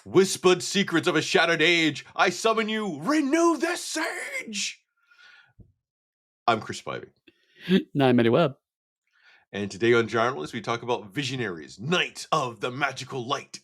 Whispered secrets of a shattered age, I summon you, renew the sage! I'm Chris Spivey. And I'm Eddie Webb. And today on Journalists, we talk about Visionaries, Knights of the Magical Light.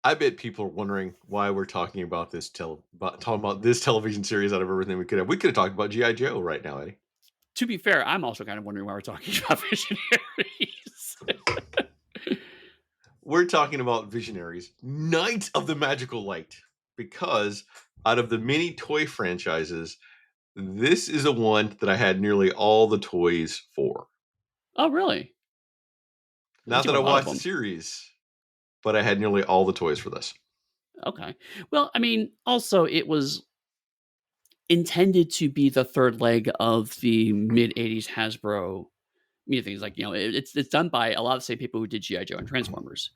I bet people are wondering why we're talking about this television series out of everything we could have. We could have talked about G.I. Joe right now, Eddie. To be fair, I'm also kind of wondering why we're talking about Visionaries. We're talking about Visionaries, Knights of the Magical Light, because out of the many toy franchises, this is the one that I had nearly all the toys for. Oh, really? Not that I watched the series, but I had nearly all the toys for this. Okay. Well, I mean, also it was intended to be the third leg of the mid-'80s Hasbro things. Like, it's done by a lot of the same people who did G.I. Joe and Transformers.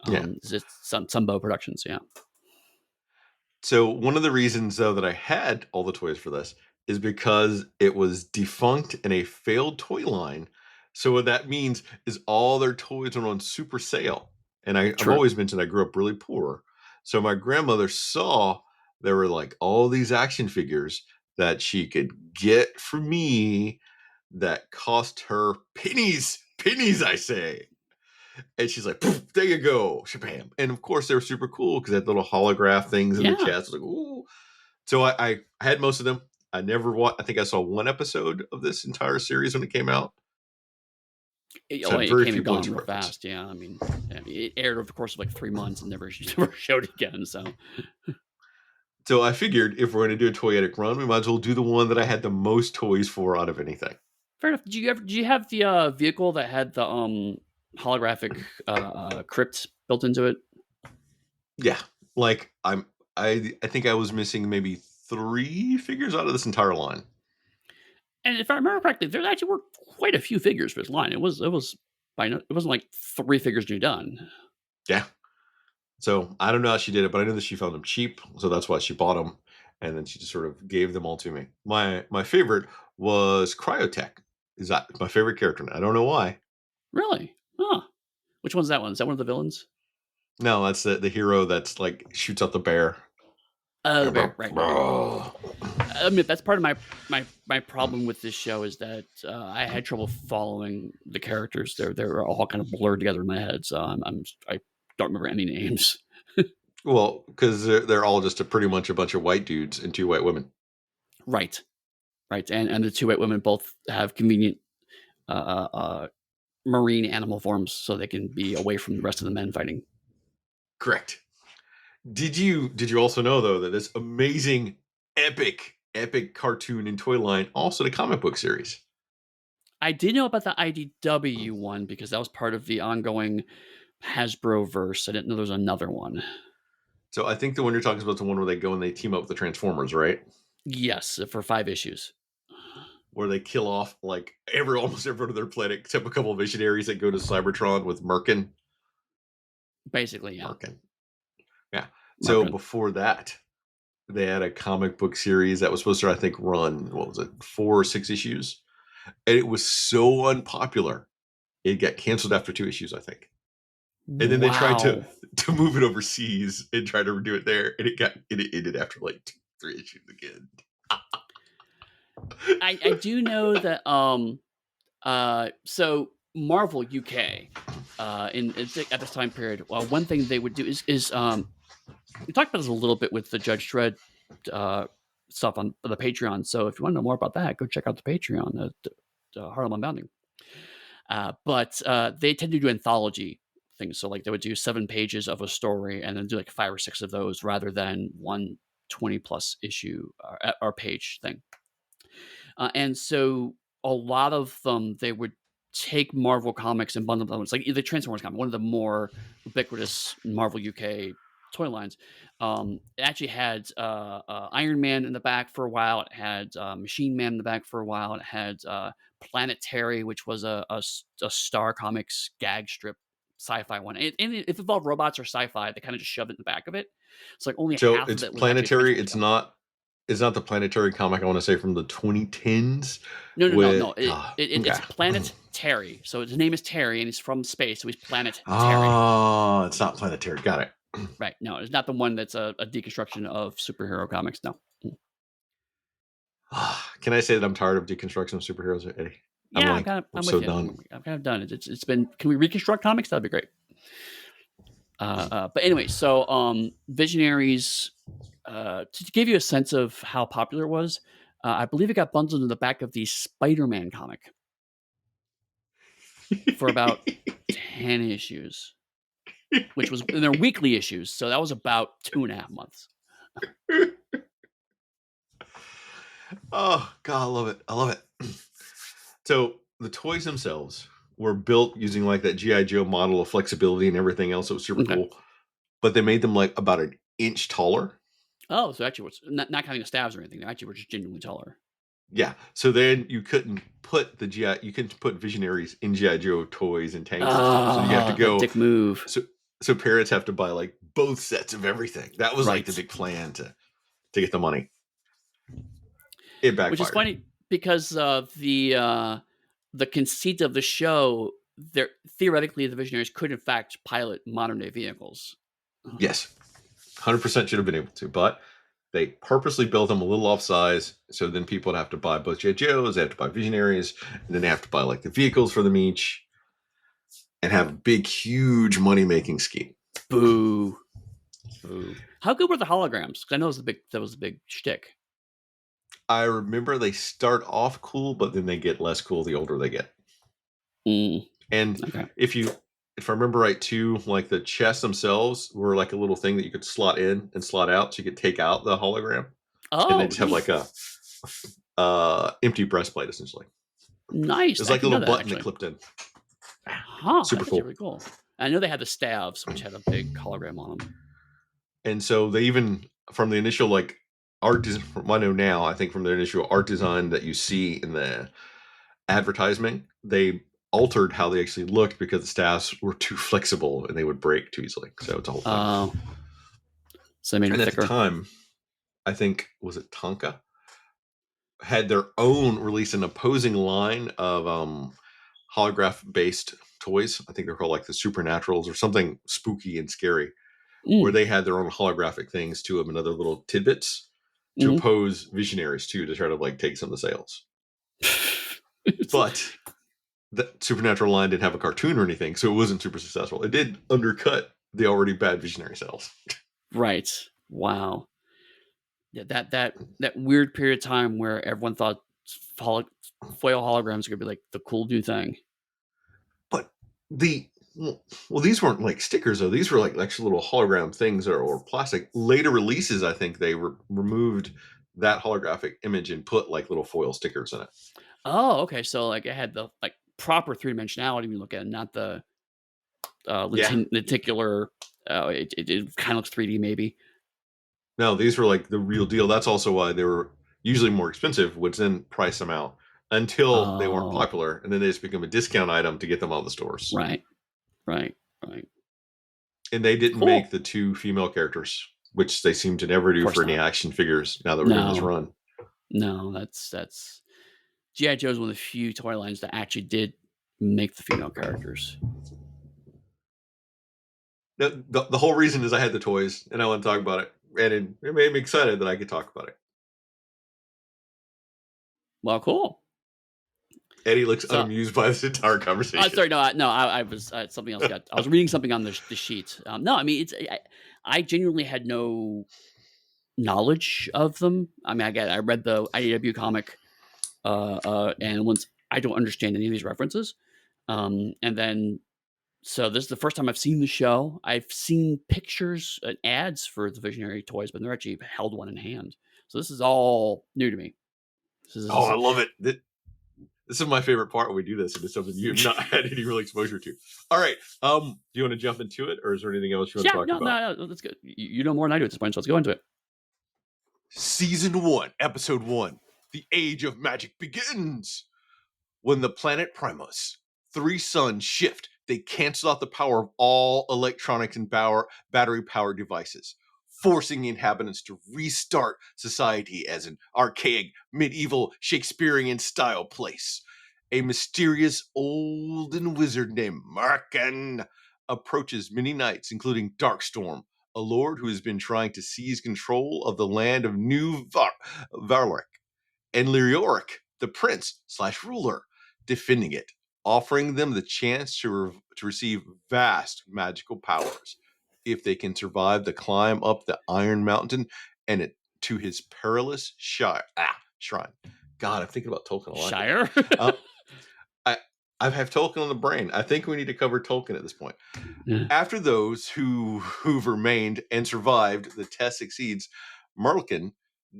It's Sunbow Productions, yeah. So one of the reasons, though, that I had all the toys for this is because it was defunct in a failed toy line. So what that means is all their toys went on super sale. And I've always mentioned I grew up really poor. So my grandmother saw there were like all these action figures that she could get for me that cost her pennies, I say. And she's like, poof, there you go, shabam. And of course, they were super cool because they had little holograph things in the chest. I was like, ooh. So I had most of them. I never watched. I think I saw one episode of this entire series when it came out. It came and gone real fast. Yeah, I mean, it aired over the course of like 3 months and never showed again. So I figured if we're going to do a toyetic run, we might as well do the one that I had the most toys for out of anything. Fair enough. Did you have the vehicle that had the holographic crypt built into it? Yeah, like I think I was missing maybe 3 figures out of this entire line. And if I remember correctly, there actually were quite a few figures for this line. It wasn't like 3 figures to be done. Yeah. So I don't know how she did it, but I know that she found them cheap, so that's why she bought them, and then she just sort of gave them all to me. My favorite was Cryotech. Is that my favorite character? I don't know why. Really? Huh. Which one's that one? Is that one of the villains? No, that's the hero that's like shoots out the bear. The bear, right. I mean, that's part of my problem with this show is that I had trouble following the characters. They're all kind of blurred together in my head, so I don't remember any names. Well, because they're all just pretty much a bunch of white dudes and 2 white women. Right. And the 2 white women both have convenient marine animal forms, so they can be away from the rest of the men fighting. Correct. Did you also know, though, that this amazing, epic cartoon and toy line also the comic book series? I did know about the IDW one because that was part of the ongoing Hasbro verse. I didn't know there was another one. So I think the one you're talking about is the one where they go and they team up with the Transformers, right? Yes, for 5 issues. Where they kill off like almost everyone on their planet except a couple of Visionaries that go to Cybertron with Merkin. Basically, yeah. Merkin. Yeah. So before that, they had a comic book series that was supposed to, I think, run, 4 or 6 issues? And it was so unpopular, it got canceled after 2 issues, I think. And then they tried to move it overseas and try to redo it there, and it ended after like 2, 3 issues again. I do know that so Marvel UK at this time period, one thing they would do is we talked about this a little bit with the Judge Dredd stuff on the Patreon. So if you want to know more about that, go check out the Patreon at Harlem Unbounding. But they tend to do anthology things. So like they would do 7 pages of a story and then do like 5 or 6 of those rather than one 20+ issue or page thing. And so a lot of them, they would take Marvel comics and bundle them. It's like the Transformers comic, one of the more ubiquitous Marvel UK toy lines. It actually had Iron Man in the back for a while. It had Machine Man in the back for a while. It had Planetary, which was a Star Comics gag strip sci-fi one. And if it involved robots or sci-fi, they kind of just shoved it in the back of it. It's like only So half of it's it was actually a planetary. principal show. It's not the planetary comic I want to say from the 2010s No, no, no, with no. It's okay. Planet Terry. So his name is Terry, and he's from space, so he's Planet Terry. Oh, it's not planetary. Got it. Right? No, it's not the one that's a deconstruction of superhero comics. No. Can I say that I'm tired of deconstruction of superheroes, Eddie? I'm Yeah, like, I'm I'm so with you. done. I'm kind of done. It's been. Can we reconstruct comics? That'd be great. But anyway, so Visionaries, to give you a sense of how popular it was, I believe it got bundled in the back of the Spider-Man comic for about 10 issues, which was and they're weekly issues, so that was about 2.5 months. Oh God, I love it. I love it. So the toys themselves were built using like that GI Joe model of flexibility and everything else. It was super Okay. cool. But they made them like about an inch taller. Oh, so actually, what's not counting the stabs or anything? They actually were just genuinely taller. Yeah. So then you couldn't put you couldn't put Visionaries in GI Joe toys and tanks and stuff. So you have to Ah, that go. dick move. So parents have to buy like both sets of everything. That was like the Right. big plan to get the money. It Which is backfired. funny because the conceit of the show, there theoretically the Visionaries could in fact pilot modern day vehicles. Yes, 100% should have been able to, but they purposely built them a little off size, so then people would have to buy both J. Joes, they have to buy Visionaries, and then they have to buy like the vehicles for them each, and have a big, huge money making scheme. Boo, boo. How good were the holograms? Because I know that was the big shtick. I remember they start off cool, but then they get less cool the older they get. Mm, And okay. if I remember right too, like the chests themselves were like a little thing that you could slot in and slot out, so you could take out the hologram, and they Oh, just have neat. like a empty breastplate essentially. It Nice. was I like a didn't know little that button that actually. clipped in. Huh. Super That's actually cool. really cool. I know they had the staves, which had a big hologram on them. And so they even from the initial like art design, from I know now, I think from the initial art design that you see in the advertisement, they altered how they actually looked because the staffs were too flexible and they would break too easily. So it's a whole thing. Uh, so they made them And at the thicker. time, I think was it Tonka had their own release an opposing line of holograph based toys. I think they're called like the Supernaturals or something spooky and scary, where Mm, they had their own holographic things to them and other little tidbits to mm-hmm. oppose Visionaries too to try to like take some of the sales. But the Supernatural line didn't have a cartoon or anything, so it wasn't super successful. It did undercut the already bad Visionary sales. Right. Wow. Yeah, that weird period of time where everyone thought holo- foil holograms were gonna be like the cool new thing. But the well, these weren't like stickers though. These were like actual little hologram things or plastic. Later releases, I think they removed that holographic image and put like little foil stickers in it. Oh, okay. So like it had the like proper three dimensionality when you look at it, not the Yeah. lenticular. It kind of looks 3D maybe. No, these were like the real deal. That's also why they were usually more expensive, which then price them out until they weren't Oh, popular, and then they just become a discount item to get them out of the stores. right, right, right. And they didn't make Cool. the two female characters, which they seem to never Of do for course any not. action figures. Now that we're doing this No, run, no. That's GI Joe is one of the few toy lines that actually did make the female characters. the whole reason is I had the toys and I want to talk about it, and it made me excited that I could talk about it. Well, cool. Eddie looks So unamused by this entire conversation. sorry, no, I was something else got. I was reading something on the sheet. No, I mean I genuinely had no knowledge of them. I mean, I read the IDW comic, and once I don't understand any of these references, and then so this is the first time I've seen the show. I've seen pictures and ads for the Visionary toys, but never actually held one in hand. So this is all new to me. Oh, This I is, love it. This is my favorite part when we do this, and it's something you have not had any real exposure to. All right. Do you want to jump into it, or is there anything else you want to yeah, talk about? no, that's good. You know more than I do at this point, so let's go into it. Season 1, Episode 1. The Age of Magic begins. When the planet Primus, three suns shift they cancel out the power of all electronics and battery-powered devices, forcing the inhabitants to restart society as an archaic, medieval, Shakespearean-style place. A mysterious olden wizard named Marken approaches many knights, including Darkstorm, a lord who has been trying to seize control of the land of New Varlek, and Leoric, the prince slash ruler, defending it, offering them the chance to receive vast magical powers if they can survive the climb up the Iron Mountain and it to his perilous shrine. God, I'm thinking about Tolkien a lot here. Shire. Uh, I I have Tolkien on the brain. I think we need to cover Tolkien at this point. Yeah. After those who've remained and survived the test succeeds, Merlin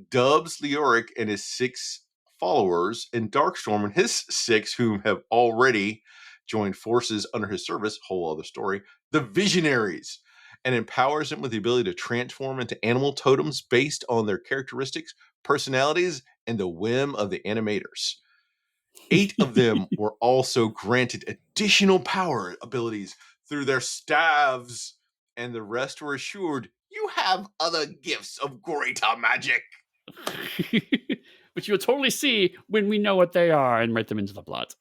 dubs Leoric and his 6 followers, and Darkstorm and his 6, whom have already joined forces under his service, whole other story, the Visionaries, and empowers them with the ability to transform into animal totems based on their characteristics, personalities, and the whim of the animators. 8 of them were also granted additional power abilities through their staves, and the rest were assured, you have other gifts of greater magic. Which you'll totally see when we know what they are and write them into the plot.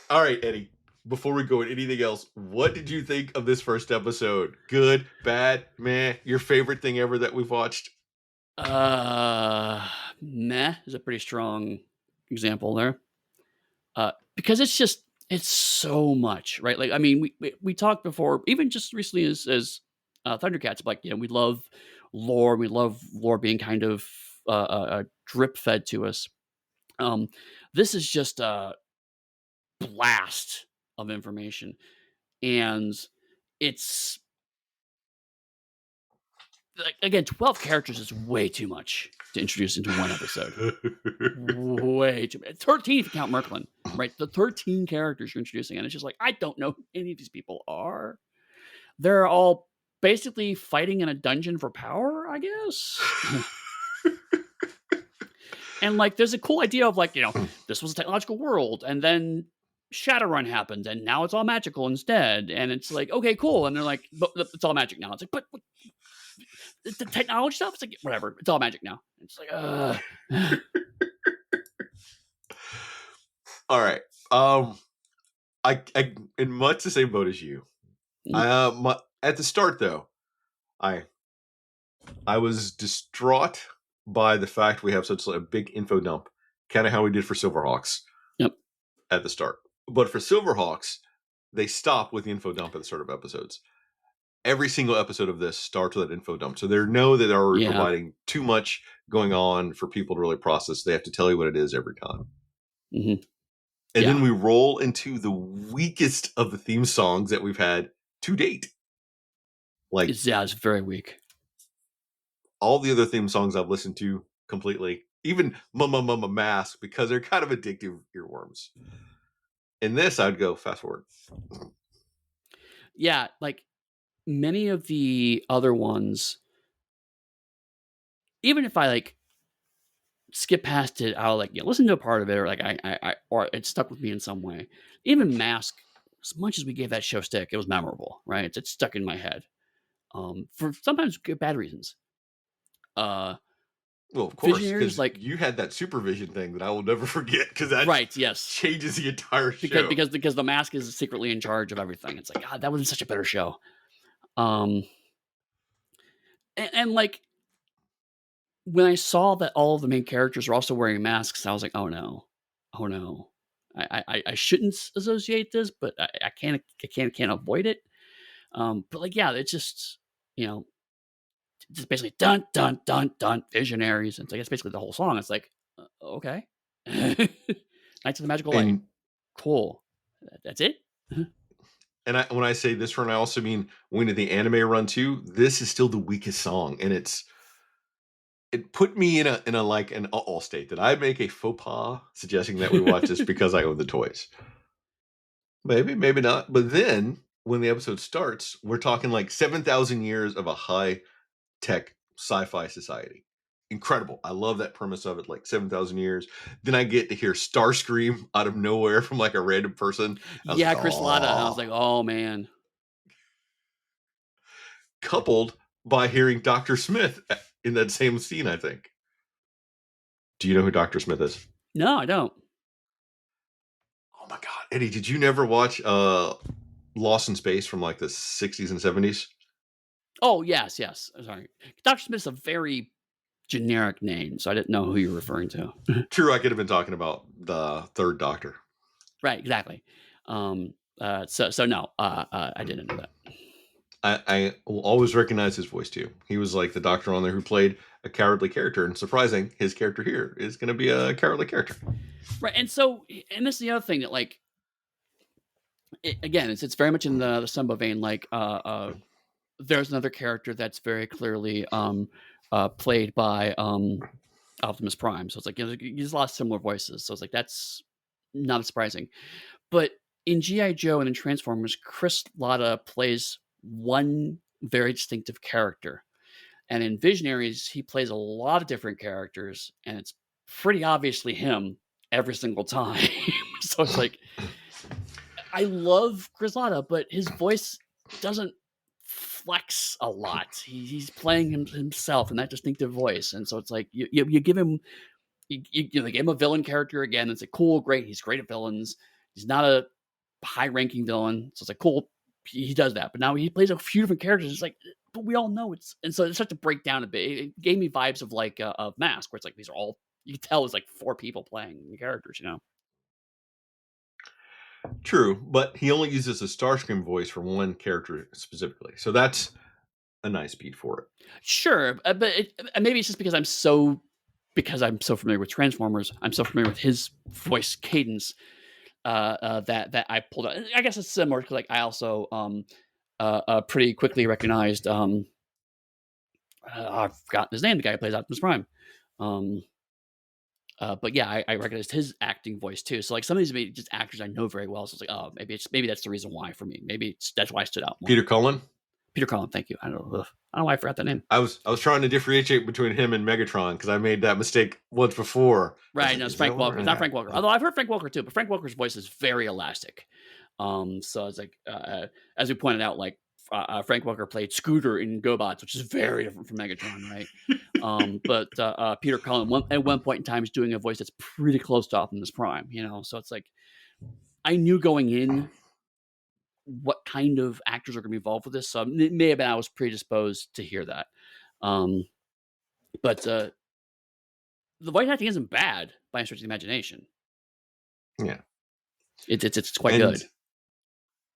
All right, Eddie, before we go into anything else, what did you think of this first episode? Good, bad, meh, your favorite thing ever that we've watched? Meh is a pretty strong example there. Because it's so much, right? Like, I mean, we talked before, even just recently as Thundercats, like, we love lore. We love lore being kind of drip fed to us. Um, this is just a blast of information, and it's like, again, 12 characters is way too much to introduce into one episode. Way too many. 13 if you count Merklin, right? The 13 characters you're introducing, and it's just like, I don't know who any of these people are. They're all basically fighting in a dungeon for power, I guess. And like, there's a cool idea of like, this was a technological world, and then Shadowrun happened, and now it's all magical instead. And it's like, okay, cool. And they're like, but it's all magic now. It's like, but the technology stuff, it's like, whatever, it's all magic now. It's like, All right. I in much the same boat as you. At the start though, I was distraught by the fact we have such a big info dump, kind of how we did for Silverhawks yep. at the start. But for Silverhawks, they stop with the info dump at the start of episodes. Every single episode of this starts with an info dump. So they know that they're already providing too much going on for people to really process. They have to tell you what it is every time. Mm-hmm. And then we roll into the weakest of the theme songs that we've had to date. Like, it's very weak. All the other theme songs I've listened to completely, even Mama Mama Mask, because they're kind of addictive earworms. In this, I'd go fast forward. Yeah, like many of the other ones, even if I like skip past it, I'll like listen to a part of it, or like I or it stuck with me in some way. Even Mask, as much as we gave that show stick, it was memorable, right? It's stuck in my head. For sometimes bad reasons. Well, of course, Visionaries, because like, you had that supervision thing that I will never forget, because that right, yes, changes the entire show. Because the Mask is secretly in charge of everything. It's like, God, that was such a better show. And like, when I saw that all of the main characters are also wearing masks, I was like, oh no. I shouldn't associate this, but I can't avoid it. But like, yeah, it's just, just basically dun dun dun dun Visionaries. And it's like, it's basically the whole song. It's like, okay. Knights of the Magical Light. Cool. That's it. And when I say this run, I also mean when did the anime run too. This is still the weakest song, and it put me in a like an uh-oh state. Did I make a faux pas suggesting that we watch this because I own the toys? Maybe, maybe not. But then when the episode starts, we're talking like 7,000 years of a high tech sci-fi society. incredible. I love that premise of it, like 7,000 years. Then I get to hear Starscream out of nowhere from like a random person. I was like, Yeah, Chris Latta, and I was oh, like, "Oh, man." coupled by hearing Dr. Smith in that same scene, I think. Do you know who Dr. Smith is? No, I don't. Oh my God. Eddie, did you never watch Lost in Space from like the 60s and 70s? Oh, yes, yes. Sorry. Dr. Smith's a very generic name, so I didn't know who you were referring to. True, I could have been talking about the third Doctor. Right, exactly. So no, I didn't know that. I will always recognize his voice too. He was like the doctor on there who played a cowardly character, and surprising, his character here is going to be a cowardly character. Right, and this is the other thing that, like, again, it's very much in the Sumbo vein, like, there's another character that's very clearly, played by, Optimus Prime, so it's like, you know, there's a lot of similar voices, so it's like, that's not surprising. But in G.I. Joe and in Transformers, Chris Latta plays one very distinctive character. And in Visionaries, he plays a lot of different characters, and it's pretty obviously him every single time. So it's like, I love Chris Latta, but his voice doesn't flex a lot. He's playing himself in that distinctive voice. And so it's like, you give him, they gave him a villain character again. It's like, cool, great. He's great at villains. He's not a high ranking villain. So it's like, cool, he does that. But now he plays a few different characters. It's like, but we all know it's, and so it starts to break down a bit. It gave me vibes of like of Mask, where it's like these are all, you can tell it's like four people playing the characters, you know? True, but he only uses a Starscream voice for one character specifically, so that's a nice beat for it. Sure, but maybe it's just because I'm so familiar with Transformers, I'm so familiar with his voice cadence that I pulled out. I guess it's similar because like I also pretty quickly recognized I've forgotten his name, the guy who plays Optimus Prime. Um, but yeah, I recognized his acting voice too. So like some of these just actors I know very well. So it's like, oh, maybe that's the reason why for me. Maybe that's why I stood out more. Peter Cullen. Peter Cullen, thank you. I don't know. I don't know why I forgot that name. I was trying to differentiate between him and Megatron because I made that mistake once before. I was Right, like, no, it's is that Frank one? Welker. It's not Frank Welker. Although I've heard Frank Welker too, but Frank Welker's voice is very elastic. So it's like, as we pointed out, like Frank Welker played Scooter in GoBots, which is very different from Megatron, right? But Peter Cullen at one point in time is doing a voice that's pretty close to Optimus Prime, you know. So it's like I knew going in what kind of actors are going to be involved with this, so it may have been I was predisposed to hear that. Um, but the voice acting isn't bad by any stretch of the imagination. Yeah, It's quite and good.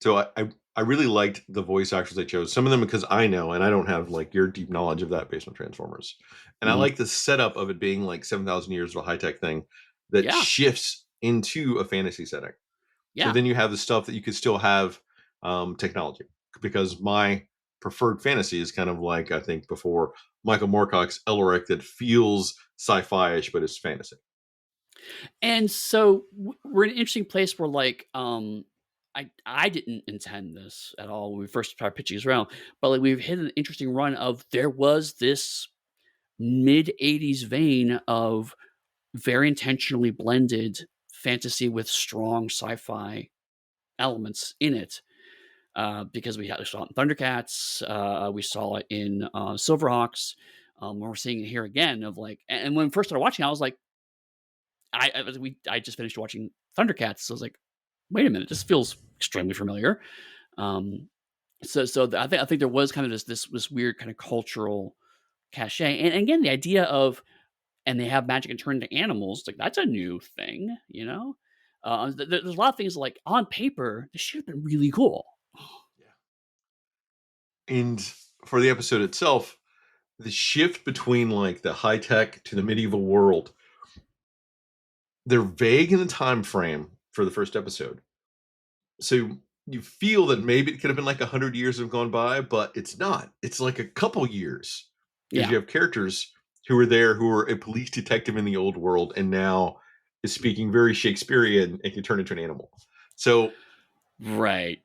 so I really liked the voice actors they chose. Some of them because I know, and I don't have like your deep knowledge of that based on Transformers. And I Mhm. like the setup of it being like 7,000 years of a high tech thing that Yeah, shifts into a fantasy setting. So yeah. then you have the stuff that you could still have technology. Because my preferred fantasy is kind of like I think before Michael Moorcock's Elric that feels sci-fi-ish, but it's fantasy. And so we're in an interesting place where like I didn't intend this at all when we first started pitching this around, but like we've hit an interesting run of there was this mid 80s vein of very intentionally blended fantasy with strong sci-fi elements in it. Because we saw it in Thundercats, we saw it in Silverhawks. We're seeing it here again of like, and when we first started watching, I was like, I just finished watching Thundercats, so I was like, wait a minute, this feels extremely familiar. Um, I think there was kind of this weird kind of cultural cachet, and again, the idea of and they have magic and turn into animals, like that's a new thing, you know. There's a lot of things like on paper, this should have been really cool. And for the episode itself, the shift between like the high tech to the medieval world, they're vague in the time frame for the first episode. So you feel that maybe it could have been like 100 years have gone by, but it's not. It's like a couple years because Yeah, you have characters who are there who are a police detective in the old world and now is speaking very Shakespearean and can turn into an animal. So right.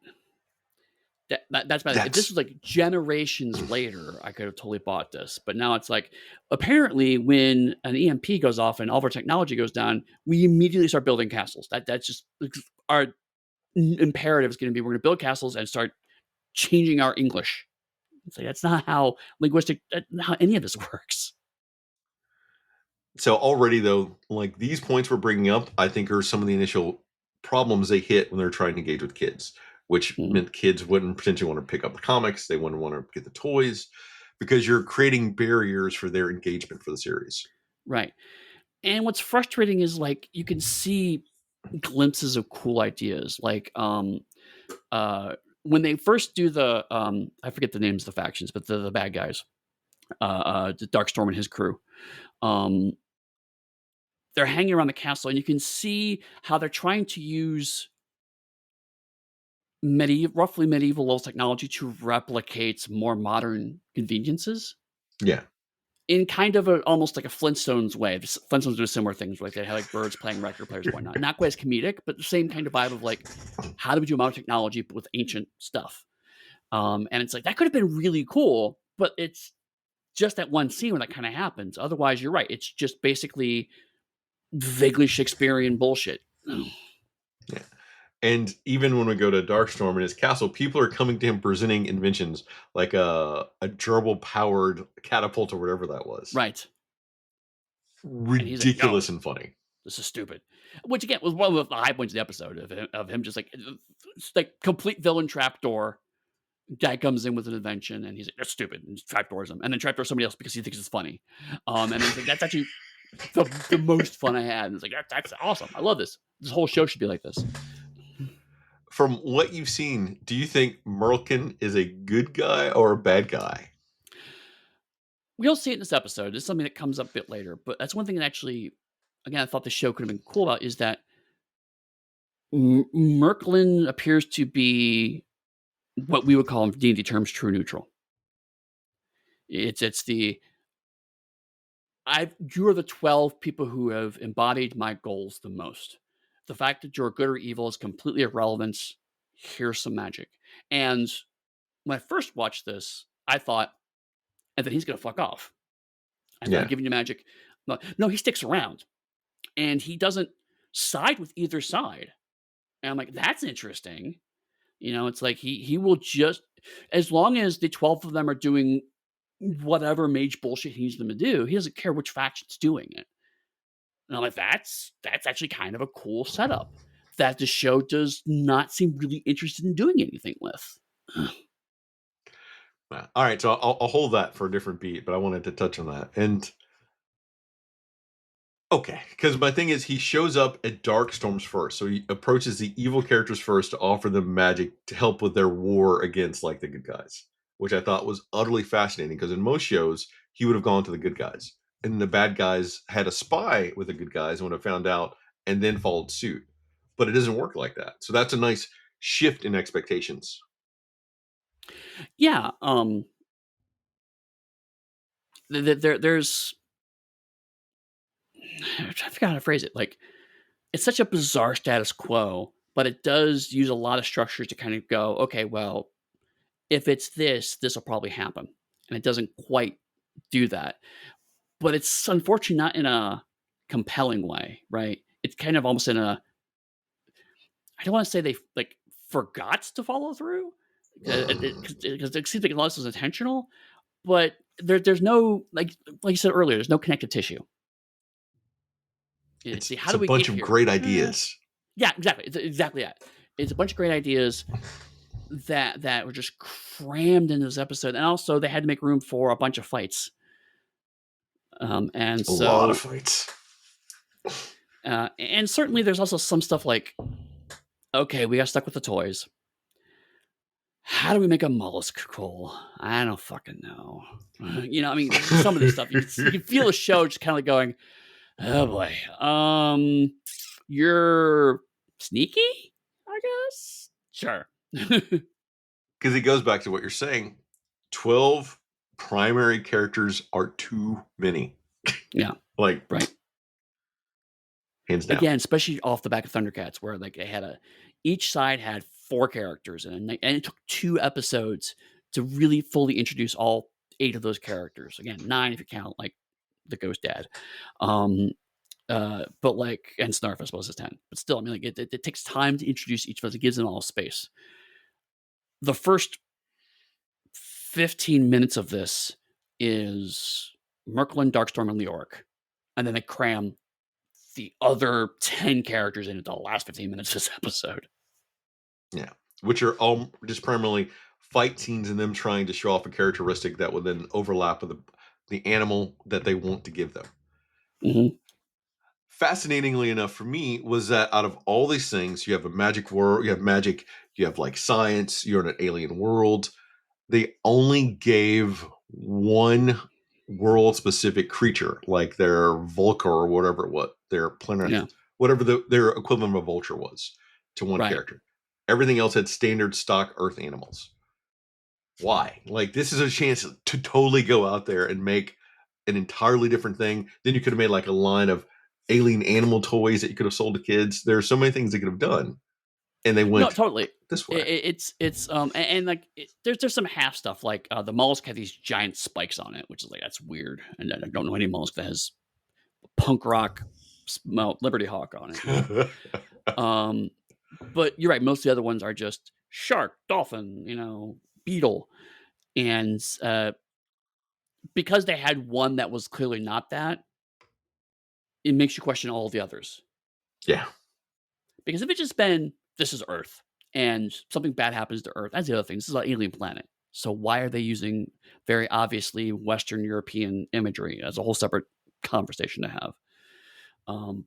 That's about it. If this That's was like generations later, I could have totally bought this. But now it's like, apparently, when an EMP goes off and all of our technology goes down, we immediately start building castles. That's just our imperative is going to be we're going to build castles and start changing our English. It's like that's not how not how any of this works. so already though, like these points we're bringing up, I think are some of the initial problems they hit when they're trying to engage with kids, which Mhm. meant kids wouldn't potentially want to pick up the comics, they wouldn't want to get the toys, because you're creating barriers for their engagement for the series. Right. And what's frustrating is like you can see glimpses of cool ideas. Like uh when they first do the I forget the names of the factions, but the bad guys, the Darkstorm and his crew. Um they're hanging around the castle and you can see how they're trying to use roughly medieval level technology to replicate more modern conveniences Yeah. in kind of a almost like a Flintstones way. Flintstones do similar things, like they have like birds playing record players and whatnot. Not quite as comedic, but the same kind of vibe of like, how do we do modern technology but with ancient stuff? And it's like that could have been really cool, but it's just that one scene where that kind of happens. Otherwise, you're right. It's just basically vaguely Shakespearean bullshit. Yeah. And even when we go to Darkstorm and his castle, people are coming to him presenting inventions like a gerbil powered catapult or whatever that was. Right. And he's like, no, Ridiculous and funny. this is stupid. Which again was one of the high points of the episode of him just like complete villain trapdoor. Guy comes in with an invention and he's like, that's stupid, and trapdoors him, and then trapdoors somebody else because he thinks it's funny. And then it's like that's actually the most fun I had. And it's like that's awesome. I love this. This whole show should be like this. From what you've seen, do you think Merlkin is a good guy or a bad guy? We'll see it in this episode. It's something that comes up a bit later, but that's one thing that actually, again, I thought the show could have been cool about is that Merklin appears to be what we would call in D&D terms true neutral. It's the you're the 12 people who have embodied my goals the most. The fact that you're good or evil is completely irrelevant. Here's some magic. And when I first watched this, I thought, and then he's gonna fuck off. I thought I'm Yeah. giving you magic. No, he sticks around and he doesn't side with either side. And I'm like, that's interesting. It's like he will just as long as the 12 of them are doing whatever mage bullshit he needs them to do, he doesn't care which faction's doing it. And I'm like, that's actually kind of a cool setup that the show does not seem really interested in doing anything with. All right, so I'll hold that for a different beat, but I wanted to touch on that. And okay, because my thing is, he shows up at Darkstorms first, so he approaches the evil characters first to offer them magic to help with their war against like the good guys, which I thought was utterly fascinating. Because in most shows, he would have gone to the good guys, and the bad guys had a spy with the good guys and would have found out and then followed suit. But it doesn't work like that. So that's a nice shift in expectations. Yeah, there's I forgot how to phrase it. Like, it's such a bizarre status quo, but it does use a lot of structures to kind of go, okay, well, if it's this, this will probably happen, and it doesn't quite do that. But it's unfortunately not in a compelling way, right? It's kind of almost in a I don't want to say they like forgot to follow through because it seems like a lot of this was intentional, but there's no like you said earlier, there's no connective tissue. See, how It's do a we get bunch of here? great ideas. Yeah, exactly. It's exactly that. It's a bunch of great ideas that were just crammed into this episode, and also they had to make room for a bunch of fights. And A lot of so, fights. and certainly there's also some stuff like, okay, we got stuck with the toys. How do we make a mollusk cool? I don't fucking know. I mean, some of this stuff you can feel the show just kind of like going, oh boy, you're sneaky, I guess. Sure. Because it goes back to what you're saying. 12 primary characters are too many. Yeah. Like, Right. hands down. Again, especially off the back of Thundercats, where like each side had 4 characters, and it took 2 episodes to really fully introduce all 8 of those characters. Again, 9 if you count, like, the ghost dad. Um, but, like and Snarf, I suppose, is 10. But still, I mean, like, it takes time to introduce each of us. It gives them all space. The first 15 minutes of this is Merklin, Darkstorm, and Leoric, and then they cram the other 10 characters into the last 15 minutes of this episode. Yeah, which are all just primarily fight scenes and them trying to show off a characteristic that would then overlap with the animal that they want to give them. Mhm. Fascinatingly enough for me was that out of all these things, you have a magic world, you have magic, you have like science, you're in an alien world. They only gave one world specific creature, like their Vulcar or whatever it was, their planet, Yeah, whatever their equivalent of a vulture was, to one right. character. Everything else had standard stock Earth animals. Why? Like, this is a chance to totally go out there and make an entirely different thing. Then you could have made like a line of alien animal toys that you could have sold to kids. There are so many things they could have done, and they No, went totally. this I way. it's, and, like, there's some half stuff, like, the mollusk had these giant spikes on it, which is like, that's weird, and I don't know any mollusk that has punk rock Liberty Hawk on it, um, but you're right, most of the other ones are just shark, dolphin, beetle, and, because they had one that was clearly not that, it makes you question all the others. Yeah, Because if it's just been, "This is Earth, and something bad happens to Earth," that's the other thing, this is an alien planet. So why are they using very obviously Western European imagery? That's a whole separate conversation to have.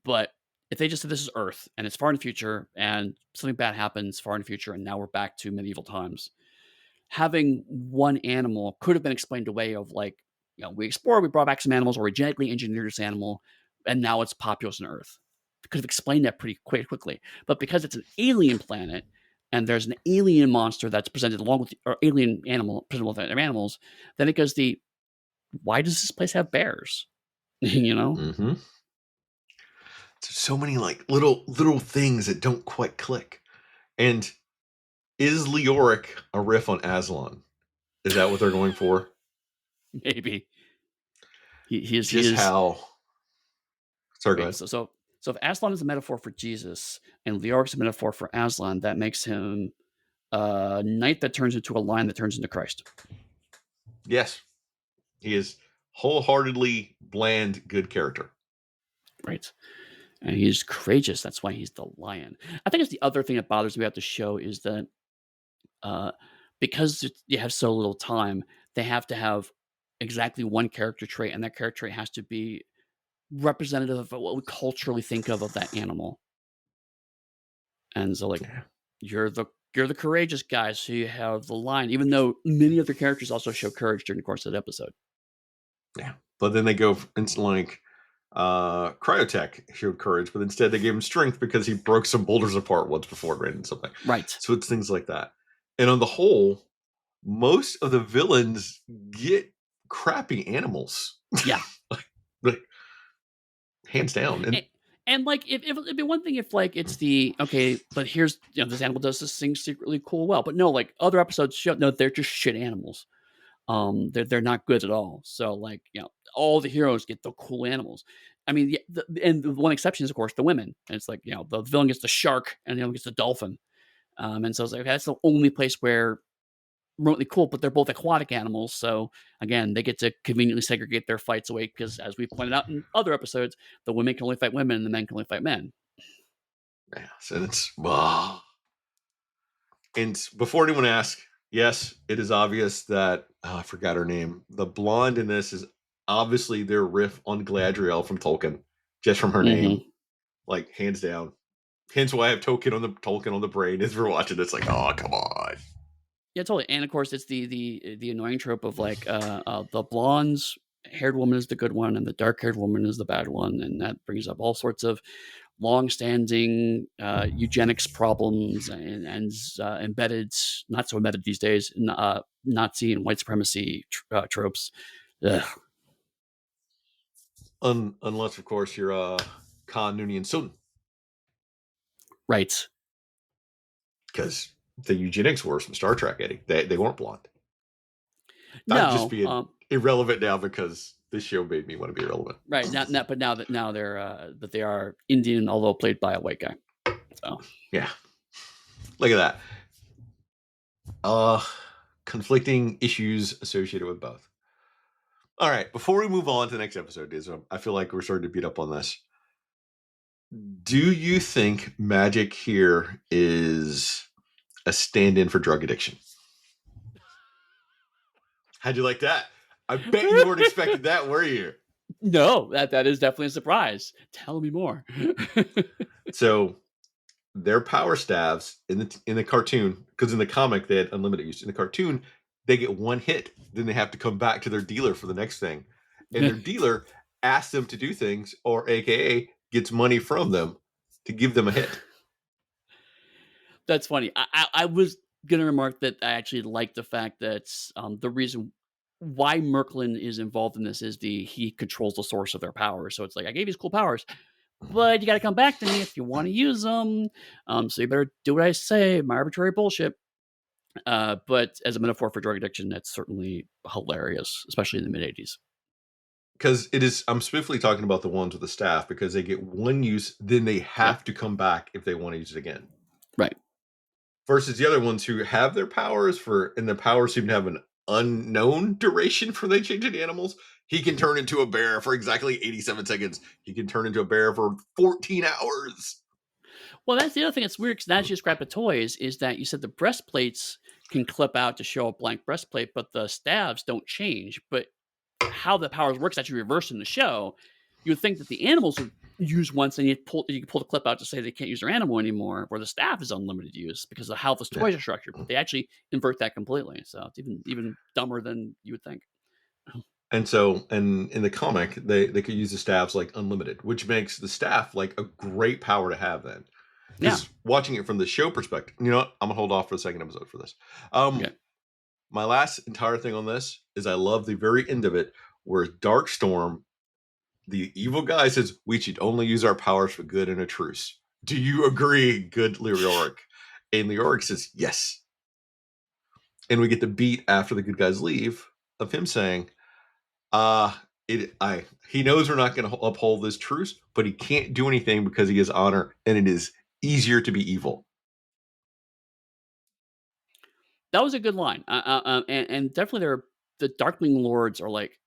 But if they just said, "This is Earth, and it's far in the future, and something bad happens far in the future, and now we're back to medieval times," having one animal could have been explained away of like, we explored, we brought back some animals, or we genetically engineered this animal, and now it's populous on Earth. Could have explained that pretty quickly. But because it's an alien planet and there's an alien monster that's presented along with or alien animal presented with other animals, then it goes the why does this place have bears? you know? hmm so many like little things that don't quite click. And is Leoric a riff on Aslan? Is that what they're going for? Maybe. He Just is how? Sorry, go right. ahead. So if Aslan is a metaphor for Jesus and Leoric's a metaphor for Aslan, that makes him a knight that turns into a lion that turns into Christ. Yes, he is wholeheartedly bland, good character. Right. And he's courageous. That's why he's the lion. I think it's the other thing that bothers me about the show is that uh, because you have so little time, they have to have exactly one character trait, and that character trait has to be representative of what we culturally think of that animal. And so, like, Yeah, you're the courageous guy, so you have the lion, even though many other characters also show courage during the course of that episode. yeah. But then they go into like Cryotech showed courage, but instead they gave him strength because he broke some boulders apart once before it ran into something. Right. So it's things like that. And on the whole, most of the villains get crappy animals. Yeah. Like, hands down. And And like, if it'd be one thing if like it's the okay, but here's this animal does this thing secretly cool well, but no, like other episodes show no, they're just shit animals. They're not good at all. So like all the heroes get the cool animals. I mean, and the one exception is of course the women. And it's like the villain gets the shark and the other gets the dolphin. And so it's like okay, that's the only place where remotely cool, but they're both aquatic animals. So again, they get to conveniently segregate their fights away because, as we pointed out in other episodes, the women can only fight women and the men can only fight men. yeah, so it's and before anyone asks, yes, it is obvious that I forgot her name. The blonde in this is obviously their riff on Gladriel from Tolkien, just from her name, Hmm. like hands down. Hence why I have Tolkien on the brain as we're watching. It's like, oh come on. Yeah, totally. And of course, it's the annoying trope of like the blondes haired woman is the good one and the dark haired woman is the bad one, and that brings up all sorts of long-standing eugenics problems and embedded, not so embedded these days, Nazi and white supremacy tropes. Ugh. Unless of course you're Khan Noonien Soon, Right. because the eugenics wars from Star Trek, Eddie. They weren't blonde. I'm just No, being irrelevant now because this show made me want to be irrelevant. right but now they're that they are Indian, although played by a white guy. So Yeah, look at that. Conflicting issues associated with both. All right, before we move on to the next episode, I feel like we're starting to beat up on this. Do you think magic here is a stand-in for drug addiction? How'd you like that? I bet you weren't expecting that, were you? no, that is definitely a surprise. Tell me more. So their power staves in the cartoon, because in the comic they had unlimited use. In the cartoon, they get one hit, then they have to come back to their dealer for the next thing, and their dealer asks them to do things, or AKA gets money from them to give them a hit. That's funny. I was gonna remark that I actually like the fact that the reason why Merklin is involved in this is he controls the source of their power. So it's like, I gave you these cool powers, but you got to come back to me if you want to use them. So you better do what I say. My arbitrary bullshit. But as a metaphor for drug addiction, that's certainly hilarious, especially in the mid '80s. Because I'm specifically talking about the ones with the staff because they get one use, then they Yeah, have to come back if they want to use it again. right. Versus the other ones who have their powers and their powers seem to have an unknown duration for they change into animals. He can turn into a bear for exactly 87 seconds. He can turn into a bear for 14 hours. Well, that's the other thing that's weird, because now you just grab the toys, is that you said the breastplates can clip out to show a blank breastplate, but the staves don't change. But how the powers works actually reversed in the show. You would think that the animals would use once, and you can pull the clip out to say they can't use their animal anymore, where the staff is unlimited use because of how the Yeah. toys are structured. But they actually invert that completely. So it's even dumber than you would think. And so, and in the comic, they could use the staffs like unlimited, which makes the staff like a great power to have then. Yeah. Because watching it from the show perspective, you know what? I'm gonna hold off for the second episode for this. Um, Okay. my last entire thing on this is I love the very end of it where Darkstorm, the evil guy, says we should only use our powers for good in a truce. Do you agree, good Leoric? And Leoric says yes. And we get the beat after the good guys leave of him saying, he knows we're not going to uphold this truce, but he can't do anything because he has honor, and it is easier to be evil. That was a good line. And definitely the Darkling Lords are like,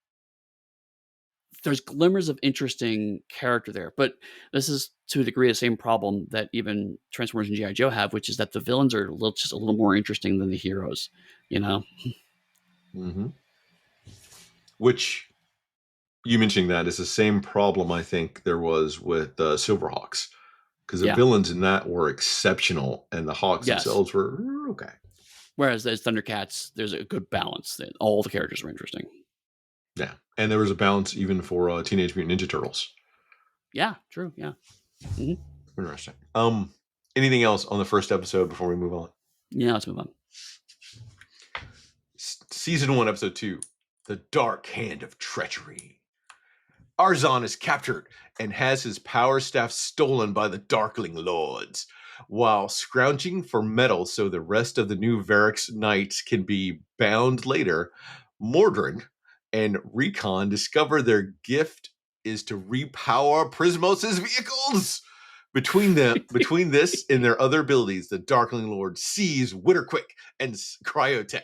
there's glimmers of interesting character there, but this is to a degree the same problem that even Transformers and GI Joe have, which is that the villains are just a little more interesting than the heroes. You know, Mm-hmm. Which you mentioning that is the same problem I think there was with Silverhawks, because the yeah, villains in that were exceptional, and the Hawks yes. themselves were okay. Whereas as Thundercats, there's a good balance. That all the characters are interesting. Yeah, and there was a balance even for Teenage Mutant Ninja Turtles. Yeah, true. Yeah. hmm Interesting. Anything else on the first episode before we move on? Yeah. Let's move on. Season 1, Episode 2, The Dark Hand of Treachery. Arzon is captured and has his power staff stolen by the Darkling Lords. While scrounging for metal so the rest of the new Varix Knights can be bound later, Mordrin and Recon discover their gift is to repower Prismos' vehicles. Between this and their other abilities, the Darkling Lord seize Witterquick and Cryotech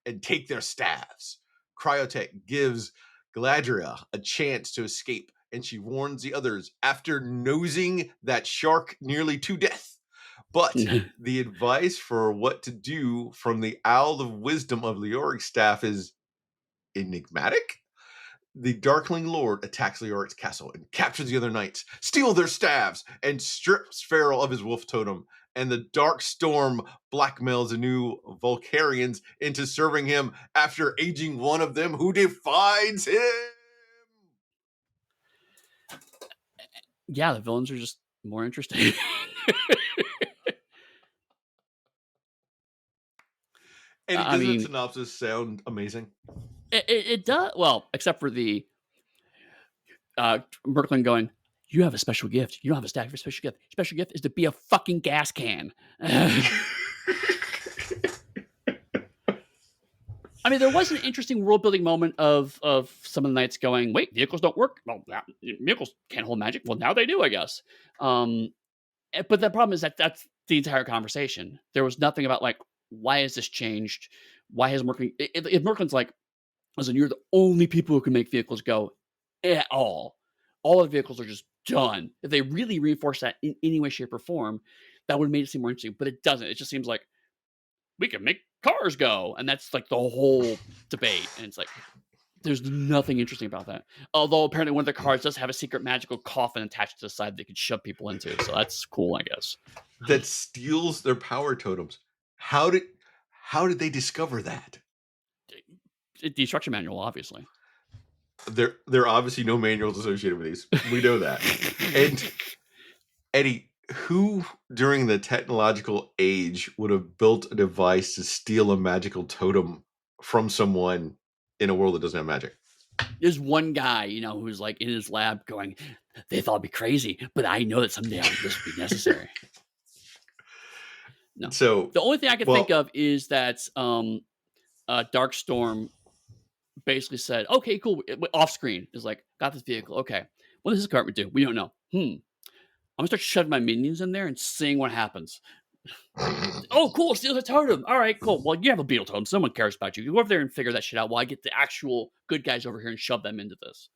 and take their staffs. Cryotech gives Galadriel a chance to escape, and she warns the others after nosing that shark nearly to death. But the advice for what to do from the Owl of Wisdom of Leoric's staff is enigmatic. The Darkling Lord attacks Leoric's castle and captures the other knights, steals their staves, and strips Farrell of his wolf totem. And the Dark Storm blackmails the new Vulcarians into serving him after aging one of them who defies him. Yeah, the villains are just more interesting. Eddie, I doesn't that mean, synopsis sound amazing? it does well, except for the Merklin going, "You have a special gift. You don't have a stack for a special gift. Special gift is to be a fucking gas can." I mean, there was an interesting world building moment of some of the knights going, "Wait, vehicles don't work. Well, now, vehicles can't hold magic. Well, now they do, I guess." Um, but the problem is that that's the entire conversation. There was nothing about like, why has this changed? Why has Merklin? If Merklin's like, listen, you're the only people who can make vehicles go at all the vehicles are just done. If they really reinforce that in any way, shape, or form, that would have made it seem more interesting. But it doesn't. It just seems like we can make cars go, and that's like the whole debate. And it's like there's nothing interesting about that. Although apparently one of the cars does have a secret magical coffin attached to the side they could shove people into, so that's cool, I guess. That steals their power totems. How did how did they discover that? The instruction manual, obviously. There are obviously no manuals associated with these. We know that. And Eddie, who during the technological age would have built a device to steal a magical totem from someone in a world that doesn't have magic? There's one guy, who's like in his lab going, "They thought it'd be crazy, but I know that someday this would be necessary." No, So, the only thing I can think well, of is that Darkstorm basically said, "Okay, cool." Off screen is like, "Got this vehicle. Okay, what does this department do? We don't know. I'm gonna start shoving my minions in there and seeing what happens." Oh, cool! Steals a totem. All right, cool. Well, you have a beetle totem. Someone cares about you. You go over there and figure that shit out while I get the actual good guys over here and shove them into this.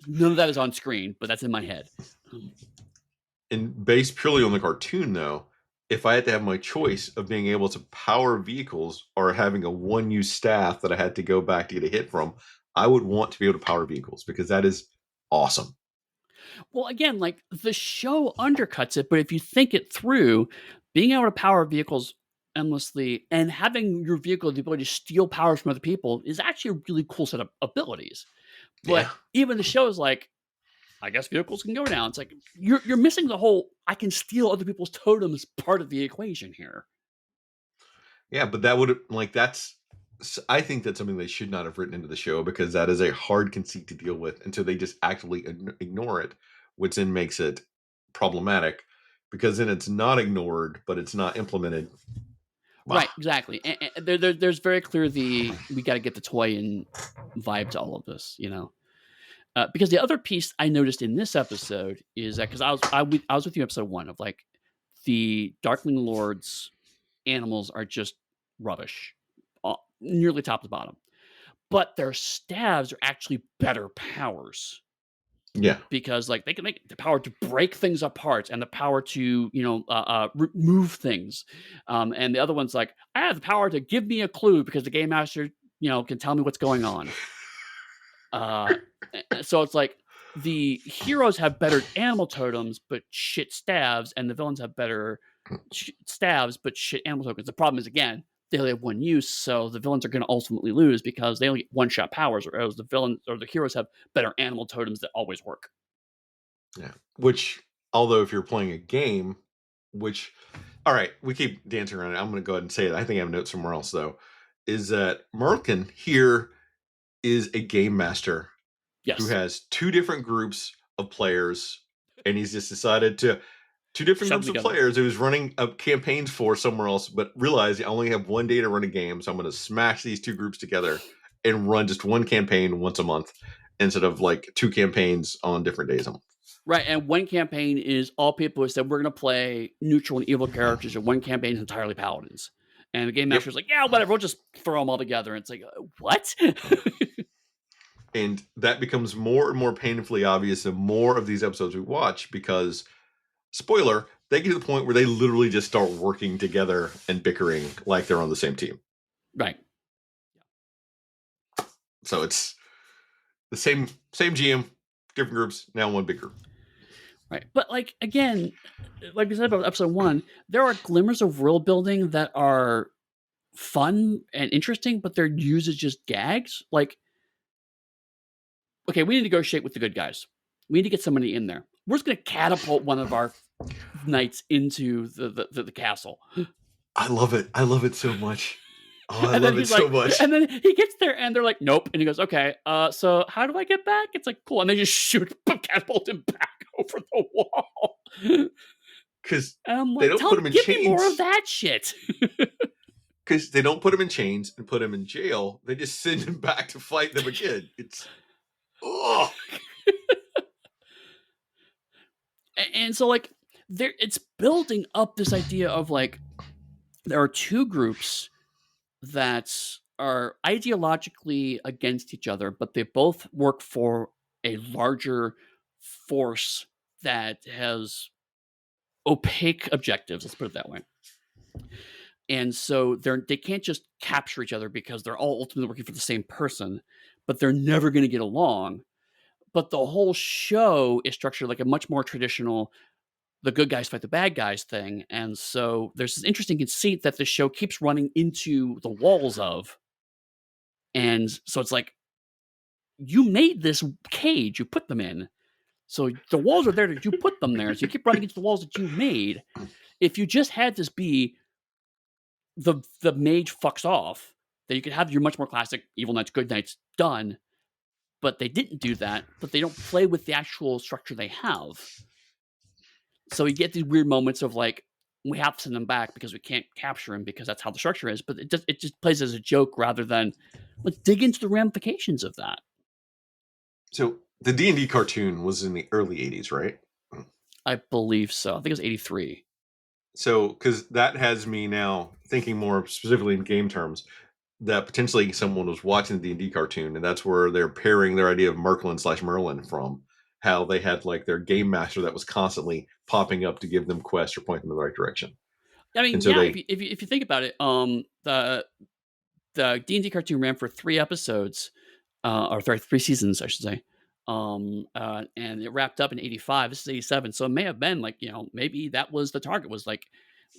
None of that is on screen, but that's in my head. and based purely on the cartoon, though, if I had to have my choice of being able to power vehicles or having a one-use staff that I had to go back to get a hit from, I would want to be able to power vehicles because that is awesome. Well, again, like the show undercuts it, but if you think it through, being able to power vehicles endlessly and having your vehicle the ability to steal powers from other people is actually a really cool set of abilities. But Yeah. even the show is like, I guess vehicles can go down. It's like you're missing the whole I can steal other people's totems part of the equation here. Yeah, but that would like that's I think that's something they should not have written into the show because that is a hard conceit to deal with until they just actively ignore it, which then makes it problematic because then it's not ignored, but it's not implemented. Bah. Right, exactly. And there's very clear we got to get the toy and vibe to all of this, because the other piece I noticed in this episode is that because I was with you in episode one of like the Darkling Lords animals are just rubbish, nearly top to bottom, but their staves are actually better powers Yeah. because like they can make the power to break things apart and the power to remove things, and the other one's like I have the power to give me a clue because the game master can tell me what's going on. Uh, so it's like the heroes have better animal totems but shit staves, and the villains have better staves but shit animal tokens. The problem is again they only have one use, so the villains are going to ultimately lose because they only get one shot powers, whereas the villains or the heroes have better animal totems that always work. Yeah. Which although if you're playing a game, which all right, we keep dancing around it. I'm gonna go ahead and say it. I think I have notes somewhere else though. Is that Merkin here is a game master who Yes, has two different groups of players, and he's just decided to two different shove them groups of together. players he was running campaigns for somewhere else, but realized I only have one day to run a game, so I'm going to smash these two groups together and run just one campaign once a month instead of like two campaigns on different days a month. Right, and one campaign is all people who said we're going to play neutral and evil characters, and one campaign is entirely paladins. And the game Yep. master's like, yeah, whatever, we'll just throw them all together. And it's like, what? And that becomes more and more painfully obvious the more of these episodes we watch because, spoiler, they get to the point where they literally just start working together and bickering like they're on the same team. Right. So it's the same GM, different groups, now one big group. Right. But like again, like we said about episode one, there are glimmers of world building that are fun and interesting, but they're used as just gags. Like, okay, we need to negotiate with the good guys. We need to get somebody in there. We're just gonna catapult one of our knights into the castle. I love it. I love it so much. Oh, I And then love it he's so like, much. and then he gets there and they're like, nope. And he goes, okay, so how do I get back? It's like, cool. And they just shoot, catapult him back over the wall. And Because I'm they like, don't put him in give me more of chains. that shit. because they don't put him in chains and put him in jail. They just send him back to fight them again. It's oh And so like there it's building up this idea of like there are two groups that are ideologically against each other, but they both work for a larger force that has opaque objectives. Let's put it that way. And so they can't just capture each other because they're all ultimately working for the same person, but they're never going to get along. But the whole show is structured like a much more traditional the good guys fight the bad guys thing. And so there's this interesting conceit that the show keeps running into the walls of. And so it's like, you made this cage, you put them in. So the walls are there that you put them there. So you keep running into the walls that you made. If you just had this be the mage fucks off, then you could have your much more classic evil knights, good knights done. But they didn't do that, but they don't play with the actual structure they have. So you get these weird moments of like, we have to send them back because we can't capture him because that's how the structure is. But it just plays as a joke rather than let's dig into the ramifications of that. so the D&D cartoon was in the early 80s, right? I believe so. I think it was 83. So because that has me now thinking more specifically in game terms that potentially someone was watching the D&D cartoon and that's where they're pairing their idea of Merlin from how they had like their game master that was constantly popping up to give them quests or point them in the right direction. I mean, And so yeah. they If you think about it, the D&D cartoon ran for 3 episodes, or sorry, 3 seasons, I should say. And it wrapped up in 85. This is 87. So it may have been like, maybe that was the target was like,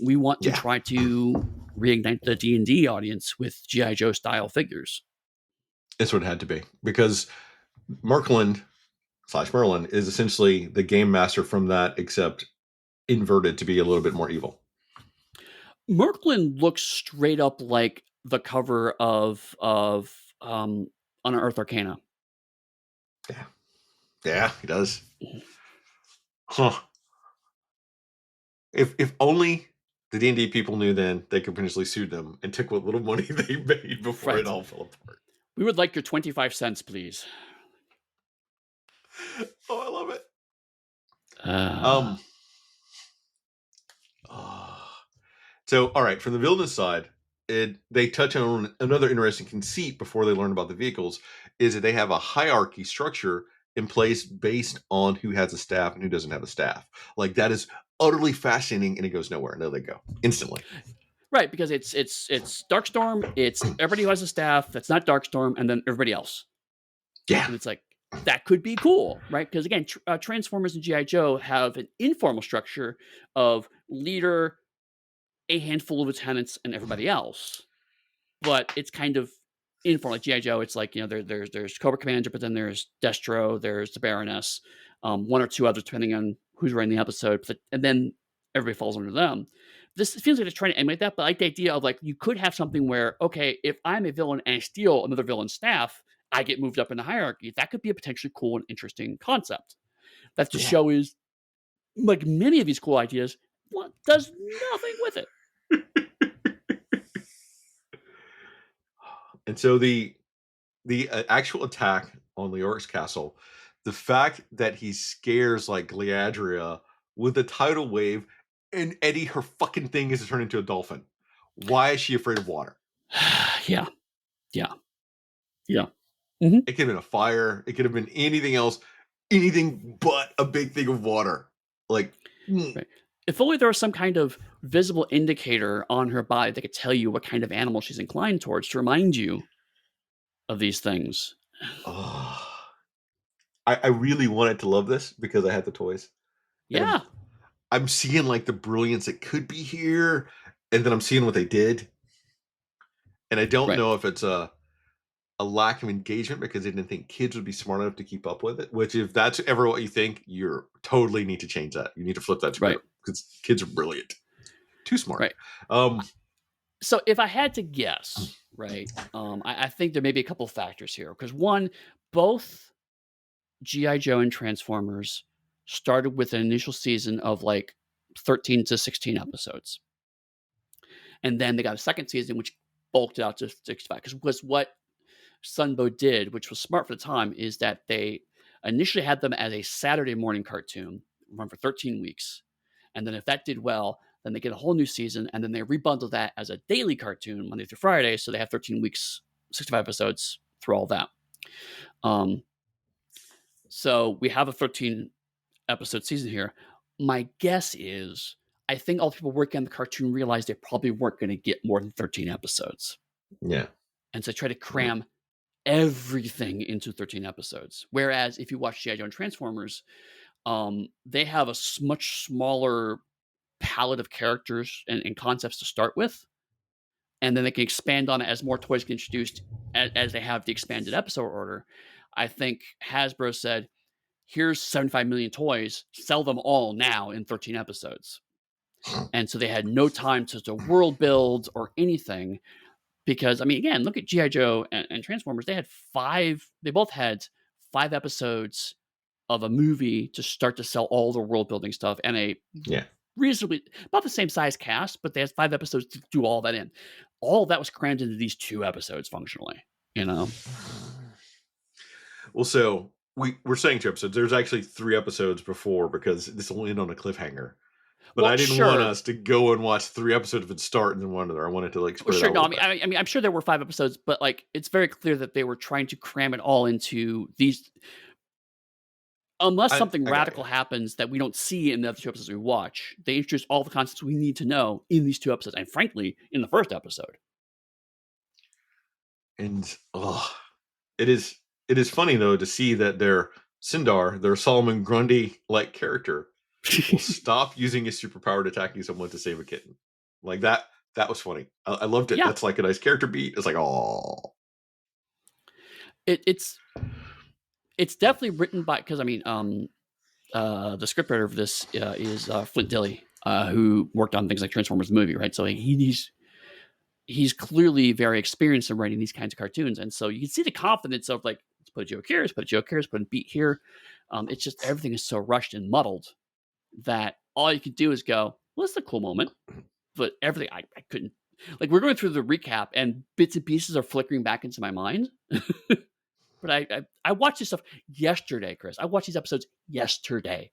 we want to yeah, try to reignite the D&D audience with G.I. Joe style figures. that's what it had to be because Merklin Merlin is essentially the game master from that except inverted to be a little bit more evil. Merklin looks straight up like the cover of Unearthed Arcana. Yeah. Yeah, he does. Huh. If only the D&D people knew then they could potentially sue them and took what little money they made before it Right. all fell apart. We would like your 25 cents, please. Oh, I love it. Uh, Um ah. So, all right, from the villainous side, they touch on another interesting conceit before they learn about the vehicles is that they have a hierarchy structure in place based on who has a staff and who doesn't have a staff. Like that is utterly fascinating and it goes nowhere. And there they go. Instantly. right, because it's Darkstorm, it's everybody who has a staff that's not Darkstorm, and then everybody else. Yeah. And it's like, that could be cool, right? Because again, Transformers and G.I. Joe have an informal structure of leader, a handful of lieutenants, and everybody else. But it's kind of informal. Like G.I. Joe, it's like, there's Cobra Commander, but then there's Destro, there's the Baroness, one or two others, depending on who's running the episode. And then everybody falls under them. This feels like it's trying to emulate that, but I like the idea of like, you could have something where, okay, if I'm a villain and I steal another villain's staff, I get moved up in the hierarchy. That could be a potentially cool and interesting concept. That the Yeah. show is, like many of these cool ideas, does nothing with it. And so the actual attack on Leoric's castle, the fact that he scares like Gleadria with a tidal wave, and Eddy, her fucking thing is to turn into a dolphin. Why is she afraid of water? Yeah. Yeah. Yeah. Mhm. It could have been a fire. It could have been anything else, anything but a big thing of water. Like, Right. If only there was some kind of visible indicator on her body that could tell you what kind of animal she's inclined towards to remind you of these things. oh. I really wanted to love this because I had the toys. And Yeah. I'm seeing like the brilliance that could be here. And then I'm seeing what they did. And I don't Right. know if it's a lack of engagement because they didn't think kids would be smart enough to keep up with it. Which, if that's ever what you think, you totally need to change that. You need to flip that Right. script because kids are brilliant, too smart. Right. Um, So if I had to guess, right, I think there may be a couple of factors here. Because one, both G.I. Joe and Transformers started with an initial season of like 13 to 16 episodes. and then they got a second season, which bulked it out to 65. Because what Sunbow did, which was smart for the time, is that they initially had them as a Saturday morning cartoon, run for 13 weeks. And then if that did well, then they get a whole new season, and then they rebundle that as a daily cartoon Monday through Friday. So they have 13 weeks, 65 episodes through all that. So we have a 13 episode season here. My guess is I think all the people working on the cartoon realized they probably weren't going to get more than 13 episodes. Yeah. And so try to cram everything into 13 episodes. Whereas if you watch G.I. Joe and Transformers, they have a much smaller palette of characters and concepts to start with. And then they can expand on it as more toys get introduced as they have the expanded episode order. I think Hasbro said, here's 75 million toys, sell them all now in 13 episodes. And so they had no time to world build or anything. Because, I mean, again, look at G.I. Joe and Transformers. They both had 5 episodes of a movie to start to sell all the world building stuff, and a reasonably about the same size cast, but they had 5 episodes to do all that in. All that was crammed into these 2 episodes functionally, you know? Well, so we're saying 2 episodes. There's actually 3 episodes before, because this will end on a cliffhanger. But Well, I didn't want sure. us to go and watch 3 episodes of it start and then one another. I wanted to like Well, spread it sure. out a No, little bit. I mean, I'm sure there were 5 episodes, but like, it's very clear that they were trying to cram it all into these. Unless something I got you. radical happens that we don't see in the other 2 episodes we watch, they introduce all the concepts we need to know in these 2 episodes, and frankly, in the first episode. And it is funny though to see that their Sindar, their Solomon Grundy like character, will stop using his superpower to attacking someone to save a kitten. Like that was funny. I loved it. Yeah. That's like a nice character beat. It's like, oh, It's definitely written by, because I mean, the scriptwriter of this is Flint Dille, who worked on things like Transformers the movie, right? So he's clearly very experienced in writing these kinds of cartoons, and so you can see the confidence of like, let's put a joke here, let's put a joke here, let's put a beat here. It's just everything is so rushed and muddled that all you can do is go, well, this is a cool moment, but everything I couldn't. Like, we're going through the recap, and bits and pieces are flickering back into my mind. But I watched this stuff yesterday, Chris. I watched these episodes yesterday.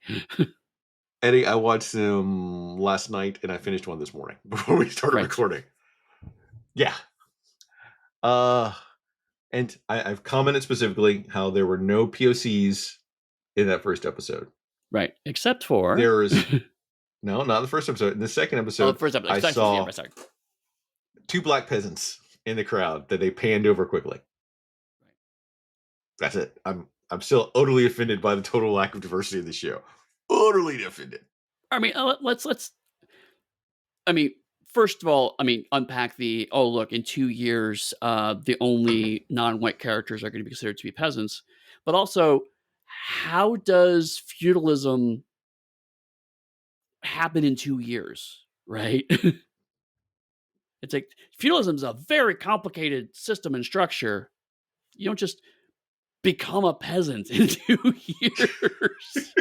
Eddie, I watched them last night and I finished one this morning before we started Right. recording. Yeah. And I've commented specifically how there were no POCs in that first episode. Right. Except for there is no, not the first episode. In the second episode, the first episode. I saw sorry. 2 black peasants in the crowd that they panned over quickly. Right. That's it. I'm still utterly offended by the total lack of diversity in the show. Utterly offended. I mean, let's. I mean, first of all, unpack the. Oh, look! In 2 years, the only non-white characters are going to be considered to be peasants. But also, how does feudalism happen in 2 years? Right. It's like feudalism is a very complicated system and structure. You don't just become a peasant in 2 years.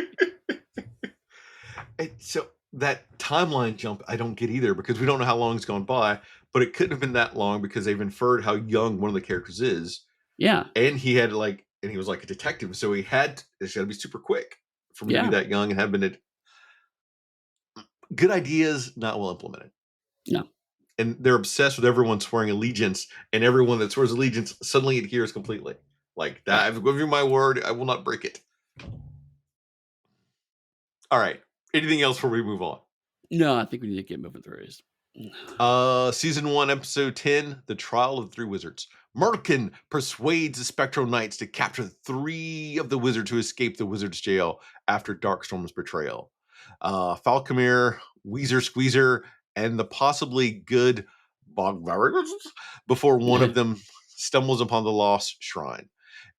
So that timeline jump, I don't get either, because we don't know how long it's gone by, but it couldn't have been that long because they've inferred how young one of the characters is. Yeah. And he had and he was like a detective, so it's got to be super quick for me to be that young and have been good ideas, not well implemented. No. And they're obsessed with everyone swearing allegiance, and everyone that swears allegiance suddenly adheres completely. Like that, right. I've given you my word, I will not break it. All right. Anything else before we move on? No, I think we need to get moving through this. Season 1, episode 10, The Trial of the 3 Wizards. Merkin persuades the Spectral Knights to capture 3 of the wizards who escaped the wizard's jail after Darkstorm's betrayal. Falcomir, Weezer Squeezer, and the possibly good Bogvarus before one of them stumbles upon the lost shrine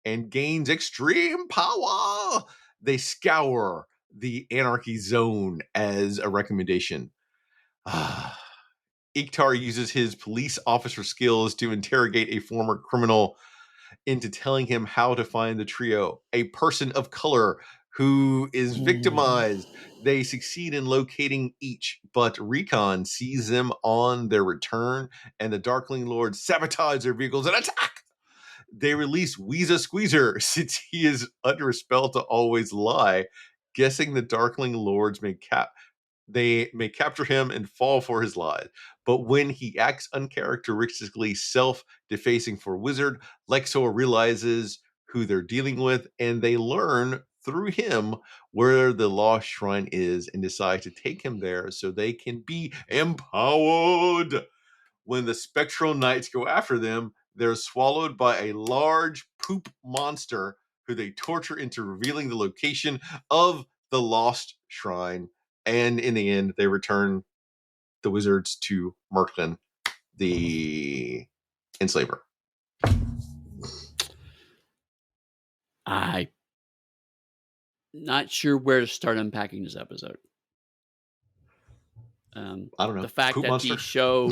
and gains extreme power. They scour the Anarchy Zone as a recommendation. Iktar uses his police officer skills to interrogate a former criminal into telling him how to find the trio, a person of color who is Oh. victimized. They succeed in locating each, but Recon sees them on their return, and the Darkling Lords sabotage their vehicles and attack. They release Weezer Squeezer since he is under a spell to always lie, guessing the Darkling Lords they may capture him and fall for his lies. But when he acts uncharacteristically self defacing for Wizard, Lexor realizes who they're dealing with, and they learn through him where the lost shrine is and decide to take him there so they can be empowered. When the spectral knights go after them, they're swallowed by a large poop monster who they torture into revealing the location of the lost shrine. And in the end, they return the wizards to Merklin, the enslaver. I'm not sure where to start unpacking this episode. I don't The know. fact Poop that the monster. show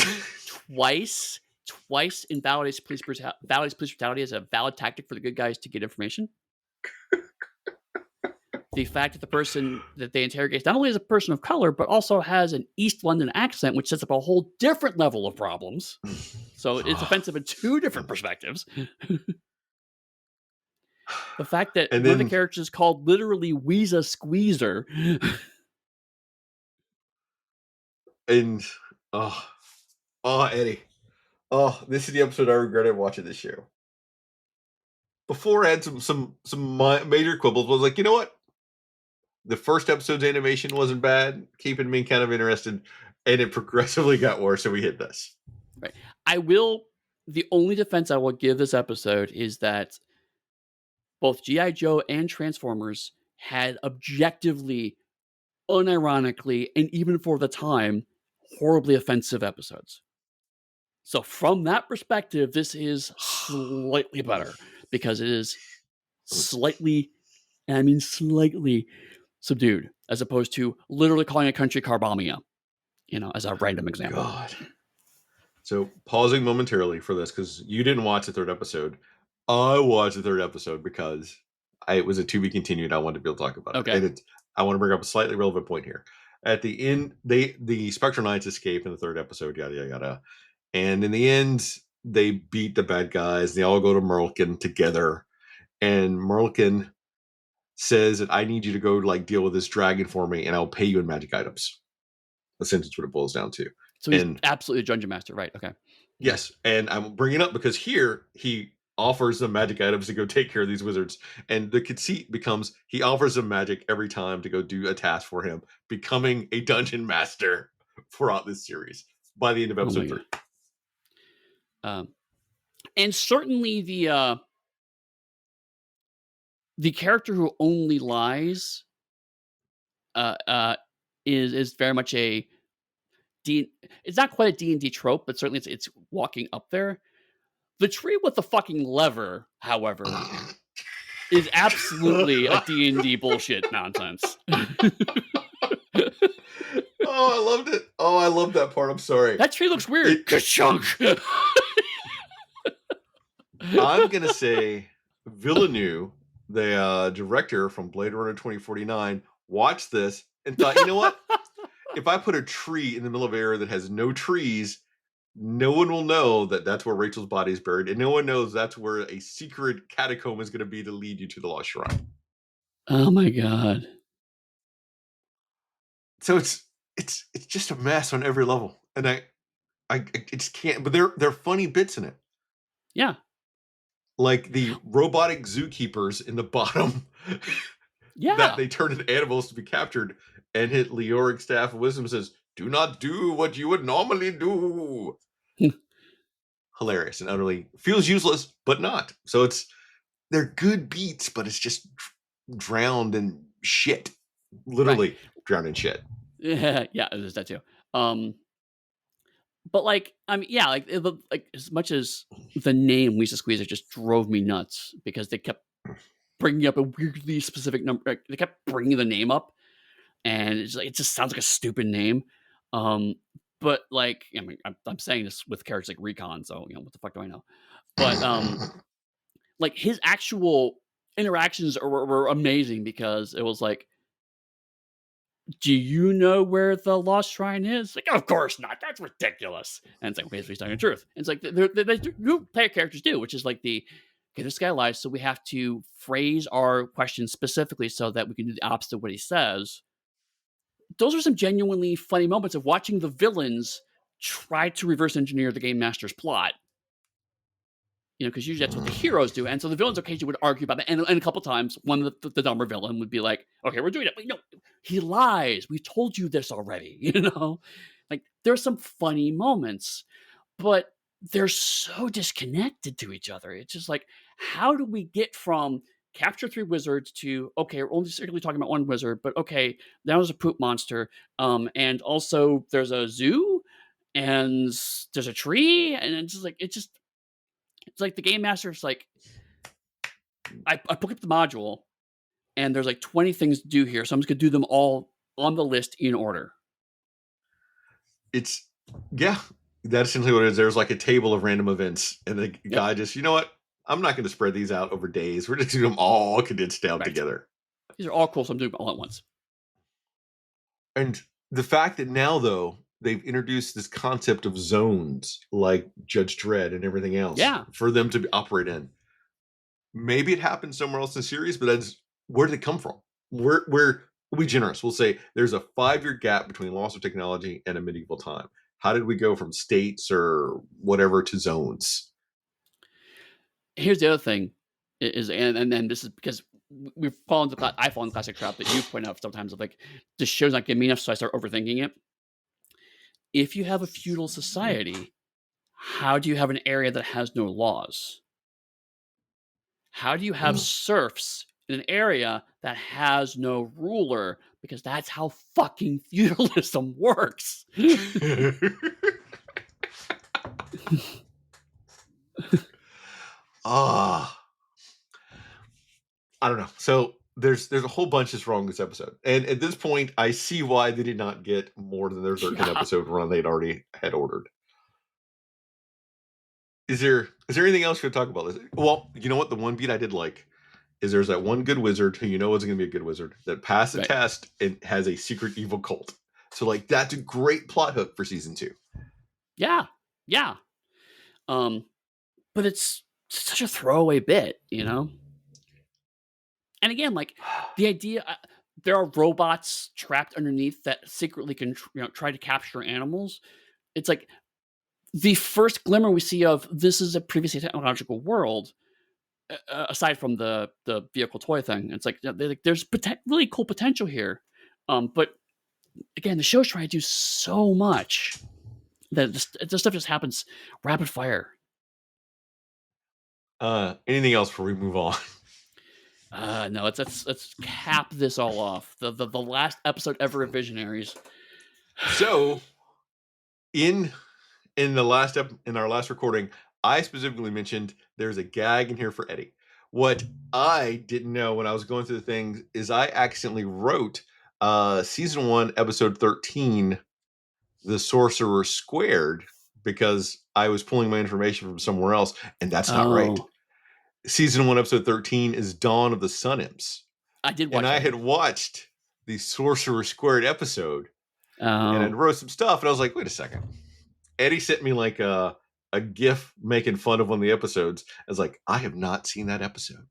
twice invalidates police brutality as a valid tactic for the good guys to get information. The fact that the person that they interrogate not only is a person of color, but also has an East London accent, which sets up a whole different level of problems. So it's offensive in two different perspectives. The fact that And one of the then, characters is called literally Weezer Squeezer. and oh, oh, Eddie. Oh, this is the episode I regretted watching this show. Before I had some major quibbles. Was like, you know what? The first episode's animation wasn't bad, keeping me kind of interested, and it progressively got worse. So we hit this. Right. I will. The only defense I will give this episode is that both G.I. Joe and Transformers had objectively, unironically, and even for the time, horribly offensive episodes. So from that perspective, this is slightly better because it is slightly, and I mean slightly, subdued, as opposed to literally calling a country Carbamia, as a random example. God. So pausing momentarily for this because you didn't watch the third episode. I watched the third episode because it was a to be continued. I wanted to be able to talk about it, Okay. and I want to bring up a slightly relevant point here. At the end, the Spectral Knights escape in the third episode. Yada yada yada. And in the end, they beat the bad guys. They all go to Merlkin together, and Merlkin says that I need you to go like deal with this dragon for me, and I'll pay you in magic items. Essentially, what it boils down to. So he's And absolutely a dungeon master, right? Okay. yes, and I'm bringing it up because here he offers them magic items to go take care of these wizards, and the conceit becomes he offers them magic every time to go do a task for him, becoming a dungeon master throughout this series by the end of Oh my episode god. 3. And certainly the character who only lies, uh, uh, is very much a D. It's not quite a D&D trope, but certainly it's walking up there. The tree with the fucking lever, however, is absolutely a D&D bullshit nonsense. Oh, I loved it. Oh, I love that part. I'm sorry. That tree looks weird. It. Ka-chunk. I'm gonna say Villeneuve, the director from Blade Runner 2049, watched this and thought, you know what? If I put a tree in the middle of an area that has no trees, no one will know that that's where Rachel's body is buried, and no one knows that's where a secret catacomb is going to be to lead you to the lost shrine. Oh my god. So it's just a mess on every level, and I just can't. But they're funny bits in it, Yeah. like the robotic zookeepers in the bottom that Yeah. they turn into animals to be captured, and hit Leoric staff of wisdom says, "Do not do what you would normally do." Hilarious and utterly feels useless, but not. So they're good beats, but it's just drowned in shit. Right. Literally drowned in shit. Yeah, yeah, there's that too. Um, but, like, I mean, yeah, like, as much as the name Lisa Squeezer just drove me nuts because they kept bringing up a weirdly specific number, like, they kept bringing the name up, and it's like, it just sounds like a stupid name. Um, but, like, I mean, I'm saying this with characters like Recon, so, what the fuck do I know? But, like, his actual interactions were amazing because it was like, "Do you know where the lost shrine is?" Like, "Of course not. That's ridiculous." And it's like, "Okay, so he's telling the truth." And it's like they do player characters do, which is like okay, this guy lies, so we have to phrase our questions specifically so that we can do the opposite of what he says. Those are some genuinely funny moments of watching the villains try to reverse engineer the game master's plot. Because usually that's what the heroes do. And so the villains occasionally would argue about that. And a couple times, one of the dumber villain would be like, "Okay, we're doing it." But no, he lies. We told you this already. Like there's some funny moments, but they're so disconnected to each other. It's just like, how do we get from capture three wizards to, okay, we're only strictly talking about one wizard, but okay, now there's a poop monster. And also there's a zoo and there's a tree. And it's like the game master's like, I pick up the module and there's like 20 things to do here. So I'm just gonna do them all on the list in order. It's yeah, that's essentially what it is. There's like a table of random events, and the Yep. guy just, you know what? I'm not going to spread these out over days. We're just doing them all condensed down Right. together. These are all cool. So I'm doing them all at once. And the fact that now, though, they've introduced this concept of zones like Judge Dredd and everything else Yeah. for them to operate in. Maybe it happened somewhere else in the series, but that's where did it come from? We'll be generous. We'll say there's a 5-year gap between loss of technology and a medieval time. How did we go from states or whatever to zones? Here's the other thing is, and then this is because we've fallen into I fall in the classic trap that you point out sometimes of like, this show's not giving me enough, so I start overthinking it. If you have a feudal society, how do you have an area that has no laws? How do you have serfs in an area that has no ruler? Because that's how fucking feudalism works. Ah, I don't know. So there's a whole bunch that's wrong with this episode, and at this point, I see why they did not get more than their 13 Yeah. episode run they'd already had ordered. Is there anything else you could talk about this? Well, you know what? The one beat I did like is there's that one good wizard who you know is going to be a good wizard that passed the Right. test and has a secret evil cult. So like that's a great plot hook for season 2. Yeah. Yeah. Um, but it's such a throwaway bit. And again, like the idea, there are robots trapped underneath that secretly can, try to capture animals. It's like the first glimmer we see of this is a previously technological world. Aside from the vehicle toy thing, it's like, there's really cool potential here. But again, the show's trying to do so much that this stuff just happens rapid fire. Anything else before we move on? No, let's cap this all off. The last episode ever of Visionaries. So in in our last recording, I specifically mentioned there's a gag in here for Eddy. What I didn't know when I was going through the things is I accidentally wrote season 1 episode 13 The Sorcerer Squared because I was pulling my information from somewhere else, and that's not right. Oh, Season 1 episode 13 is Dawn of the Sun Imps. I did And watch I that had one. watched the Sorcerer Squared episode and I Oh, wrote some stuff and I was like, wait a second. Eddy sent me like a GIF making fun of one of the episodes. I was like, I have not seen that episode.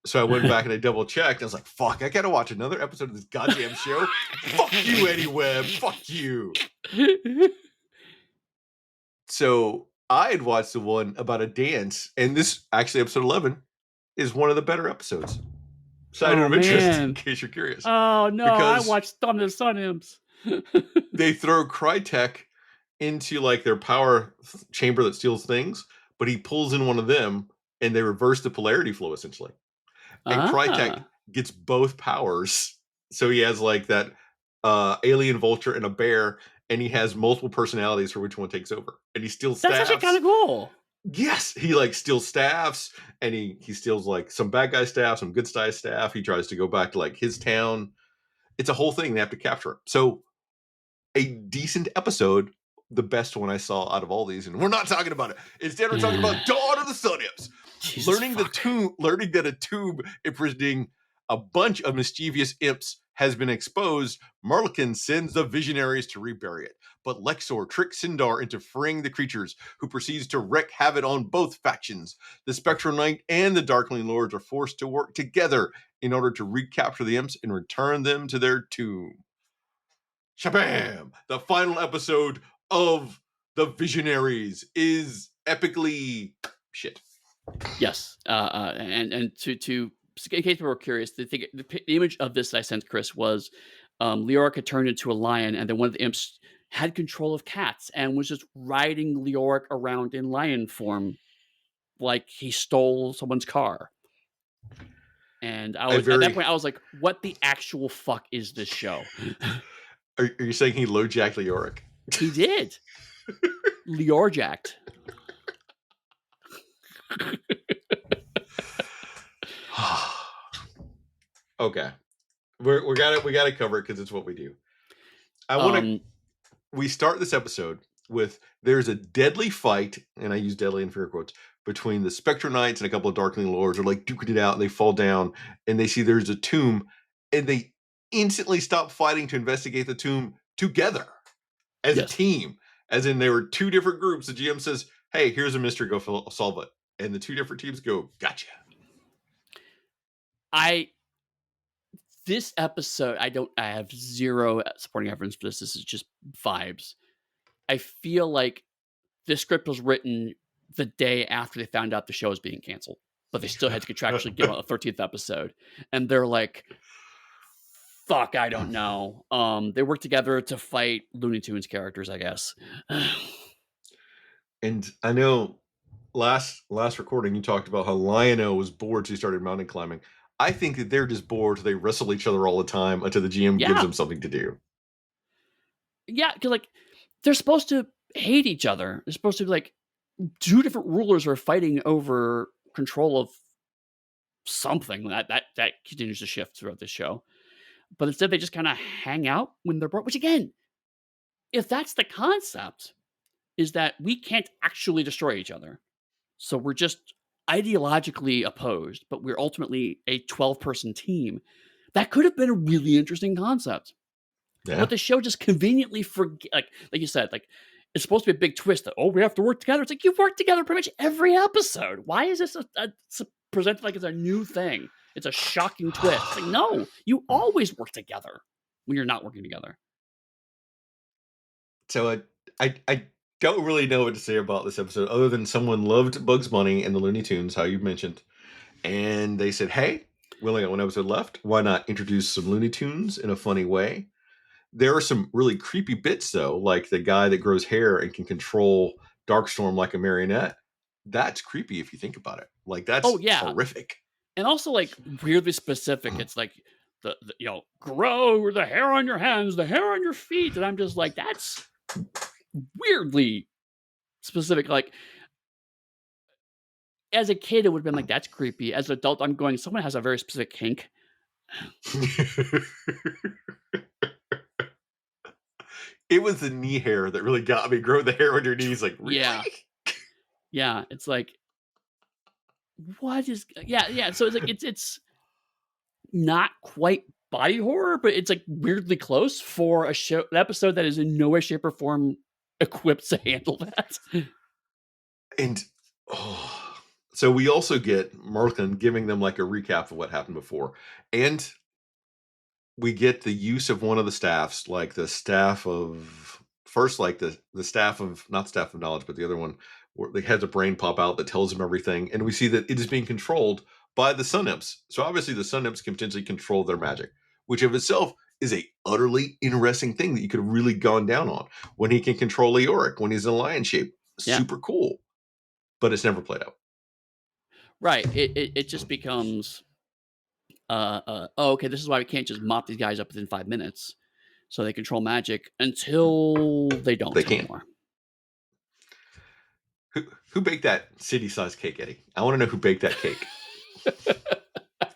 So I went back and I double checked. I was like, fuck, I gotta watch another episode of this goddamn show. Fuck you, Eddy Webb. Fuck you. So I had watched the one about a dance, and this actually episode 11 is one of the better episodes. Side oh of interest, in man. case you're curious, Oh no, I because watched Dawn of the Sun Imps. they throw Crytek into like their power chamber that steals things, but he pulls in one of them and they reverse the polarity flow essentially. And Crytek Ah, gets both powers. So he has like that alien vulture and a bear, and he has multiple personalities for which one takes over. And he steals that's actually kind staffs. of cool. Yes, he like steals staffs, and he steals like some bad guy staff, some good guy staff. He tries to go back to like his town. It's a whole thing. They have to capture it. So a decent episode, the best one I saw out of all these, and we're not talking about it. Instead, we're talking about Dawn of the Sun Imps. Jesus fuck. learning that a tomb imprisoning a bunch of mischievous imps has been exposed, Marlekin sends the Visionaries to rebury it. But Lexor tricks Sindar into freeing the creatures, who proceeds to wreak havoc on both factions. The Spectral Knight and the Darkling Lords are forced to work together in order to recapture the imps and return them to their tomb. Shabam! The final episode of The Visionaries is epically shit. Yes, and to in case people were curious, the image of this I sent Chris was Leoric had turned into a lion, and then one of the imps had control of cats and was just riding Leoric around in lion form, like he stole someone's car. And I I was at that very. point, I was like, "What the actual fuck is this show?" Are you saying he low jacked Leoric? He did. Leorjacked. Okay, we gotta cover it because it's what we do. I want to. Um, We start this episode with there's a deadly fight, and I use deadly in finger quotes, between the Spectral Knights and a couple of Darkling Lords. Are like duking it out, and they fall down, and they see there's a tomb, and they instantly stop fighting to investigate the tomb together as a yes, team. As in, there were two different groups. The GM says, "Hey, here's a mystery. Go solve it." And the two different teams go, "Gotcha." I this episode, I have zero supporting evidence for this. This is just vibes. I feel like this script was written the day after they found out the show was being canceled, but they still had to contractually give out a 13th episode, and they're like, "Fuck, I don't know." They worked together to fight Looney Tunes characters, I guess. And I know last recording you talked about how Lion-O was bored, so he started mountain climbing. I think that they're just bored, so they wrestle each other all the time until the GM gives Yeah, them something to do. yeah, because like they're supposed to hate each other. They're supposed to be like two different rulers are fighting over control of something that continues to shift throughout the show. But instead, they just kind of hang out when they're bored. Which again, if that's the concept, is that we can't actually destroy each other, so we're just ideologically opposed, but we're ultimately a 12-person team. That could have been a really interesting concept. Yeah. But the show just conveniently forget, like you said, like it's supposed to be a big twist that we have to work together. It's like you've worked together pretty much every episode. Why is this presented like it's a new thing? It's a shocking twist. It's like no, you always work together when you're not working together. So I don't really know what to say about this episode other than someone loved Bugs Bunny and the Looney Tunes, how you mentioned, and they said, "Hey, we only got one episode left. Why not introduce some Looney Tunes in a funny way?" There are some really creepy bits though, like the guy that grows hair and can control Darkstorm like a marionette. That's creepy if you think about it. Like Oh that's yeah, horrific. and also like weirdly specific. It's like the grow the hair on your hands, the hair on your feet, and I'm just like that's weirdly specific. Like as a kid, it would have been like that's creepy. As an adult, I'm going someone has a very specific kink. It was the knee hair that really got me. Grow the hair on your knees, like really? Yeah, yeah. It's like what is yeah. So it's like it's not quite body horror, but it's like weirdly close for an episode that is in no way, shape, or form equipped to handle that. And oh, so we also get Merlin giving them like a recap of what happened before, and we get the use of one of the staffs, like the staff of first, like the staff of not staff of knowledge, but the other one where they has a brain pop out that tells them everything, and we see that it is being controlled by the Sun Imps. So obviously, the Sun Imps can potentially control their magic, which of itself is a utterly interesting thing that you could have really gone down on. When he can control Leoric when he's in lion shape, Yeah, super cool, but it's never played out. right. It just becomes oh, okay, this is why we can't just mop these guys up within 5 minutes. So they control magic until they They don't can't. anymore. Who baked that city-sized cake, Eddie? I want to know who baked that cake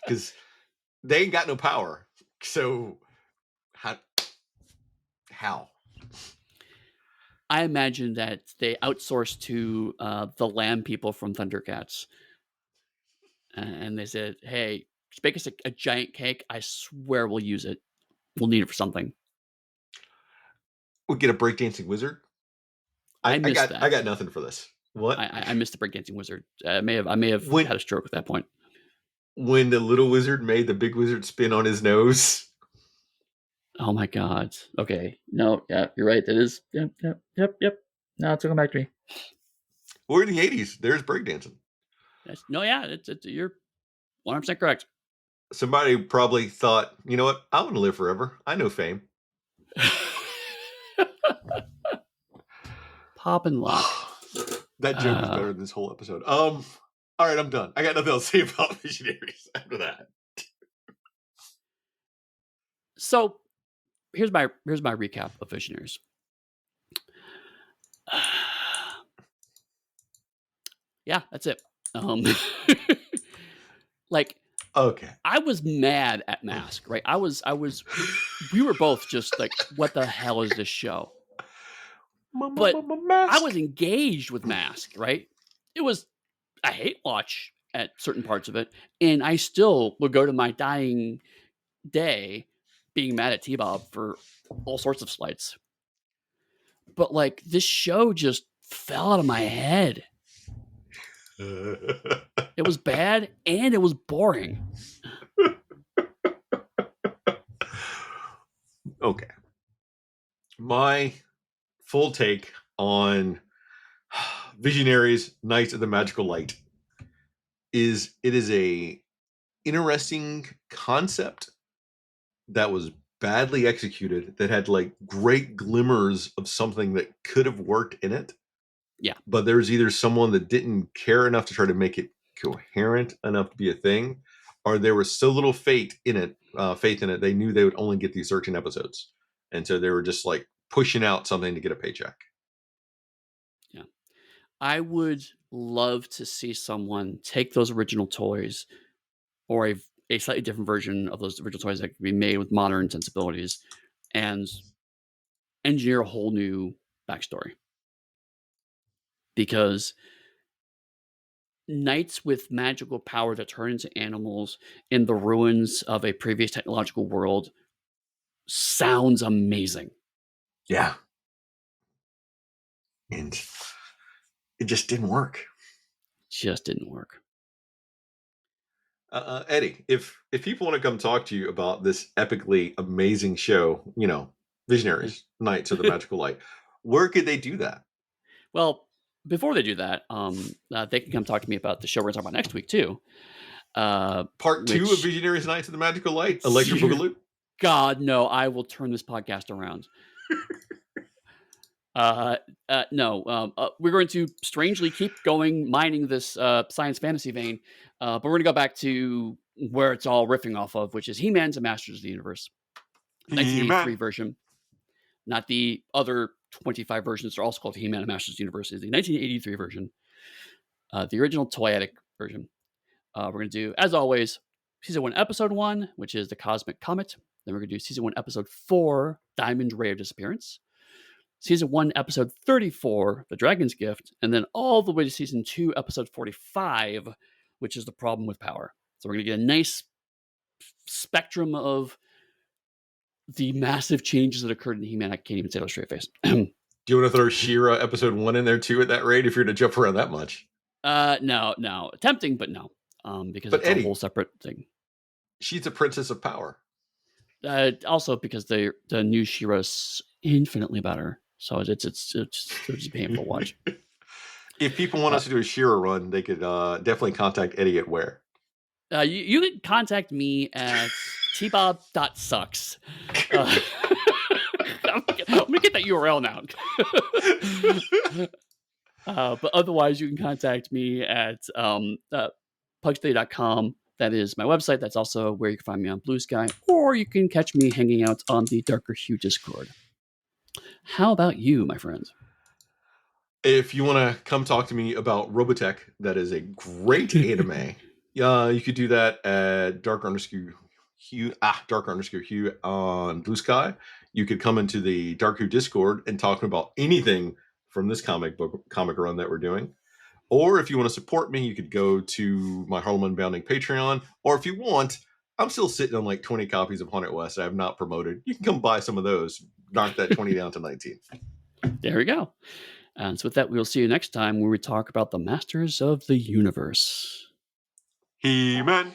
because they ain't got no power. So how? How? I imagine that they outsourced to the lamb people from Thundercats. and they said, "Hey, just bake us a giant cake. I swear we'll use it. We'll need it for something." We get a breakdancing wizard. I I missed got I that. got nothing for this. What? I missed the breakdancing wizard. I may have When had a stroke at that point. when the little wizard made the big wizard spin on his nose. Oh my god. Okay. No, yeah, you're right. That is yep, yep, yep, yep. No, it's coming back to me. We're in the 80s. There's breakdancing. No, yeah, it's you're 100% correct. Somebody probably thought, you know what? I want to live forever. I know fame. Pop and lock. That joke is Uh, better than this whole episode. All right, I'm done. I got nothing else to say about Visionaries after that. so here's my recap of Visionaries. Yeah, that's it. Um, like Okay. I was mad at Mask, right? I was we were both just like, what the hell is this show? But I was Mask. engaged with Mask, right? It was I hate watch at certain parts of it, and I still would go to my dying day being mad at T-Bob for all sorts of slights. But like this show just fell out of my head. It was bad and it was boring. Okay. My full take on Visionaries Knights of the Magical Light is it is a interesting concept that was badly executed that had like great glimmers of something that could have worked in it, Yeah. but there was either someone that didn't care enough to try to make it coherent enough to be a thing, or there was so little faith in it, they knew they would only get these 13 episodes, and so they were just like pushing out something to get a paycheck. Yeah. I would love to see someone take those original toys or a slightly different version of those original toys that could be made with modern sensibilities and engineer a whole new backstory. Because knights with magical power that turn into animals in the ruins of a previous technological world sounds amazing. Yeah, and it just didn't work. Just didn't work. Eddie, if people want to come talk to you about this epically amazing show, Visionaries, Knights of the Magical Light, where could they do that? Well, before they do that, they can come talk to me about the show we're going to talk about next week too. Part two of Which, Visionaries, Knights of the Magical Light, Electric dear Boogaloo. God, no, I will turn this podcast around. No, we're going to strangely keep going mining this science fantasy vein, but we're going to go back to where it's all riffing off of, which is He-Man's and Masters of the Universe, He-Man. 1983 version, not the other 25 versions. They're also called He-Man and Masters of the Universe. Is the 1983 version, the original toyetic version. We're going to do, as always, season 1, episode 1, which is the Cosmic Comet. Then we're going to do season 1, episode 4, Diamond Ray of Disappearance. Season 1, episode 34, The Dragon's Gift, and then all the way to season 2, episode 45, which is The Problem with Power. So we're going to get a nice spectrum of the massive changes that occurred in He-Man. I can't even say it with a straight face. Do you want to throw She-Ra episode 1 in there too at that rate if you're going to jump around that much? No. Tempting, but no. Because But it's a whole Eddie, separate thing. she's a princess of power. Also because the new She-Ra's infinitely better. So it's just a painful watch. If people want us to do a She-Ra run, they could definitely contact Eddie at where? You can contact me at tbob.sucks. I'm gonna get that URL now. But otherwise, you can contact me at pugstudy.com. That is my website. That's also where you can find me on Blue Sky, or you can catch me hanging out on the Darker Hue Discord. How about you, my friend? If you want to come talk to me about Robotech, that is a great anime. You could do that at dark_hue on Blue Sky. You could come into the Dark Hue Discord and talk about anything from this comic run that we're doing. Or if you want to support me, you could go to my Harlem Unbounding Patreon. Or if you want, I'm still sitting on like 20 copies of Haunted West I have not promoted. You can come buy some of those. Knock that 20 down to 19. There we go. And so with that, we'll see you next time where we talk about the Masters of the Universe. He-Man.